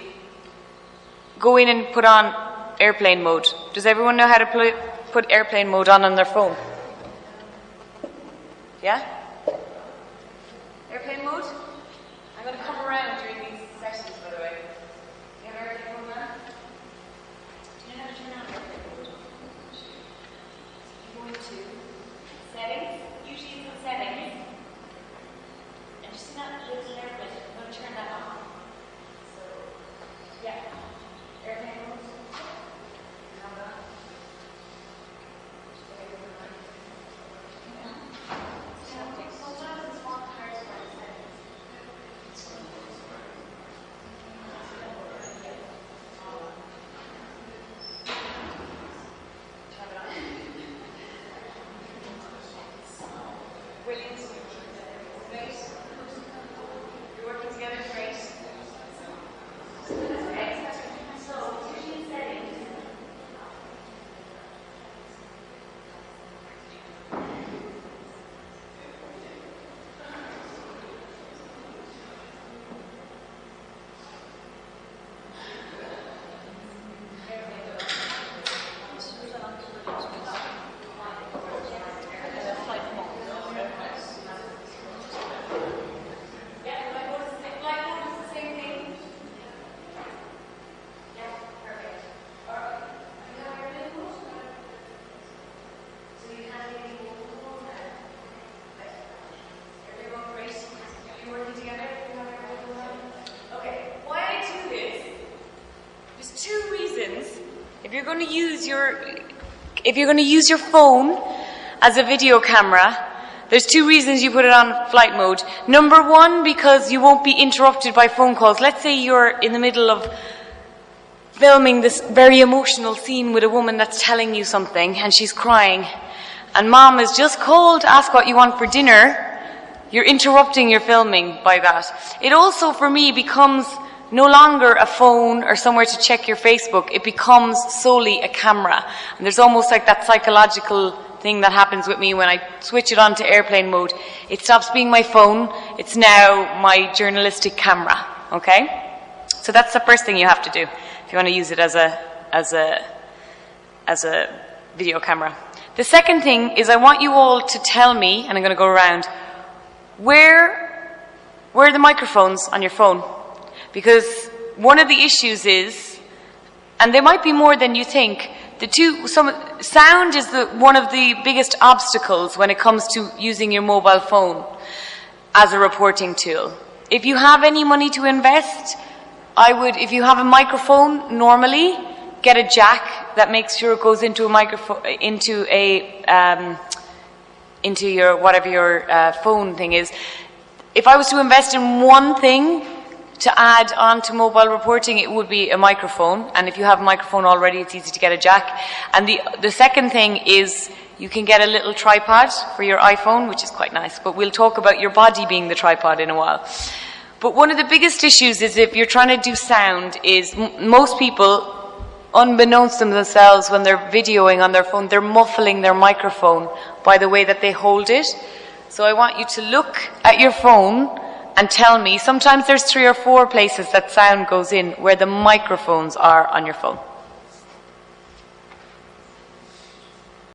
go in and put on airplane mode. Does everyone know how to put airplane mode on their phone? Yeah? Airplane mode? I'm going to come around during these sessions, by the way. You have airplane mode now? Do you know how to turn on airplane mode? You go into settings, usually it's in settings. And just in that little airplane, I'm going to turn that on. So, yeah. Airplane mode. If you're going to use your phone as a video camera, there's 2 reasons you put it on flight mode. Number 1, because you won't be interrupted by phone calls. Let's say you're in the middle of filming this very emotional scene with a woman that's telling you something and she's crying, and mom is just called to ask what you want for dinner. You're interrupting your filming by that. It also, for me, becomes no longer a phone or somewhere to check your Facebook. It becomes solely a camera. And there's almost like that psychological thing that happens with me when I switch it on to airplane mode. It stops being my phone. It's now my journalistic camera. Okay? So that's the first thing you have to do if you want to use it as a video camera. The second thing is I want you all to tell me, and I'm going to go around, where are the microphones on your phone? Because one of the issues is, and there might be more than you think, sound is one of the biggest obstacles when it comes to using your mobile phone as a reporting tool. If you have any money to invest, if you have a microphone, normally get a jack that makes sure it goes into a microphone, into your whatever your phone thing is. If I was to invest in one thing to add on to mobile reporting, it would be a microphone. And if you have a microphone already, it's easy to get a jack. And the second thing is you can get a little tripod for your iPhone, which is quite nice. But we'll talk about your body being the tripod in a while. But one of the biggest issues is if you're trying to do sound is most people, unbeknownst to themselves, when they're videoing on their phone, they're muffling their microphone by the way that they hold it. So I want you to look at your phone and tell me, sometimes there's 3 or 4 places that sound goes in where the microphones are on your phone.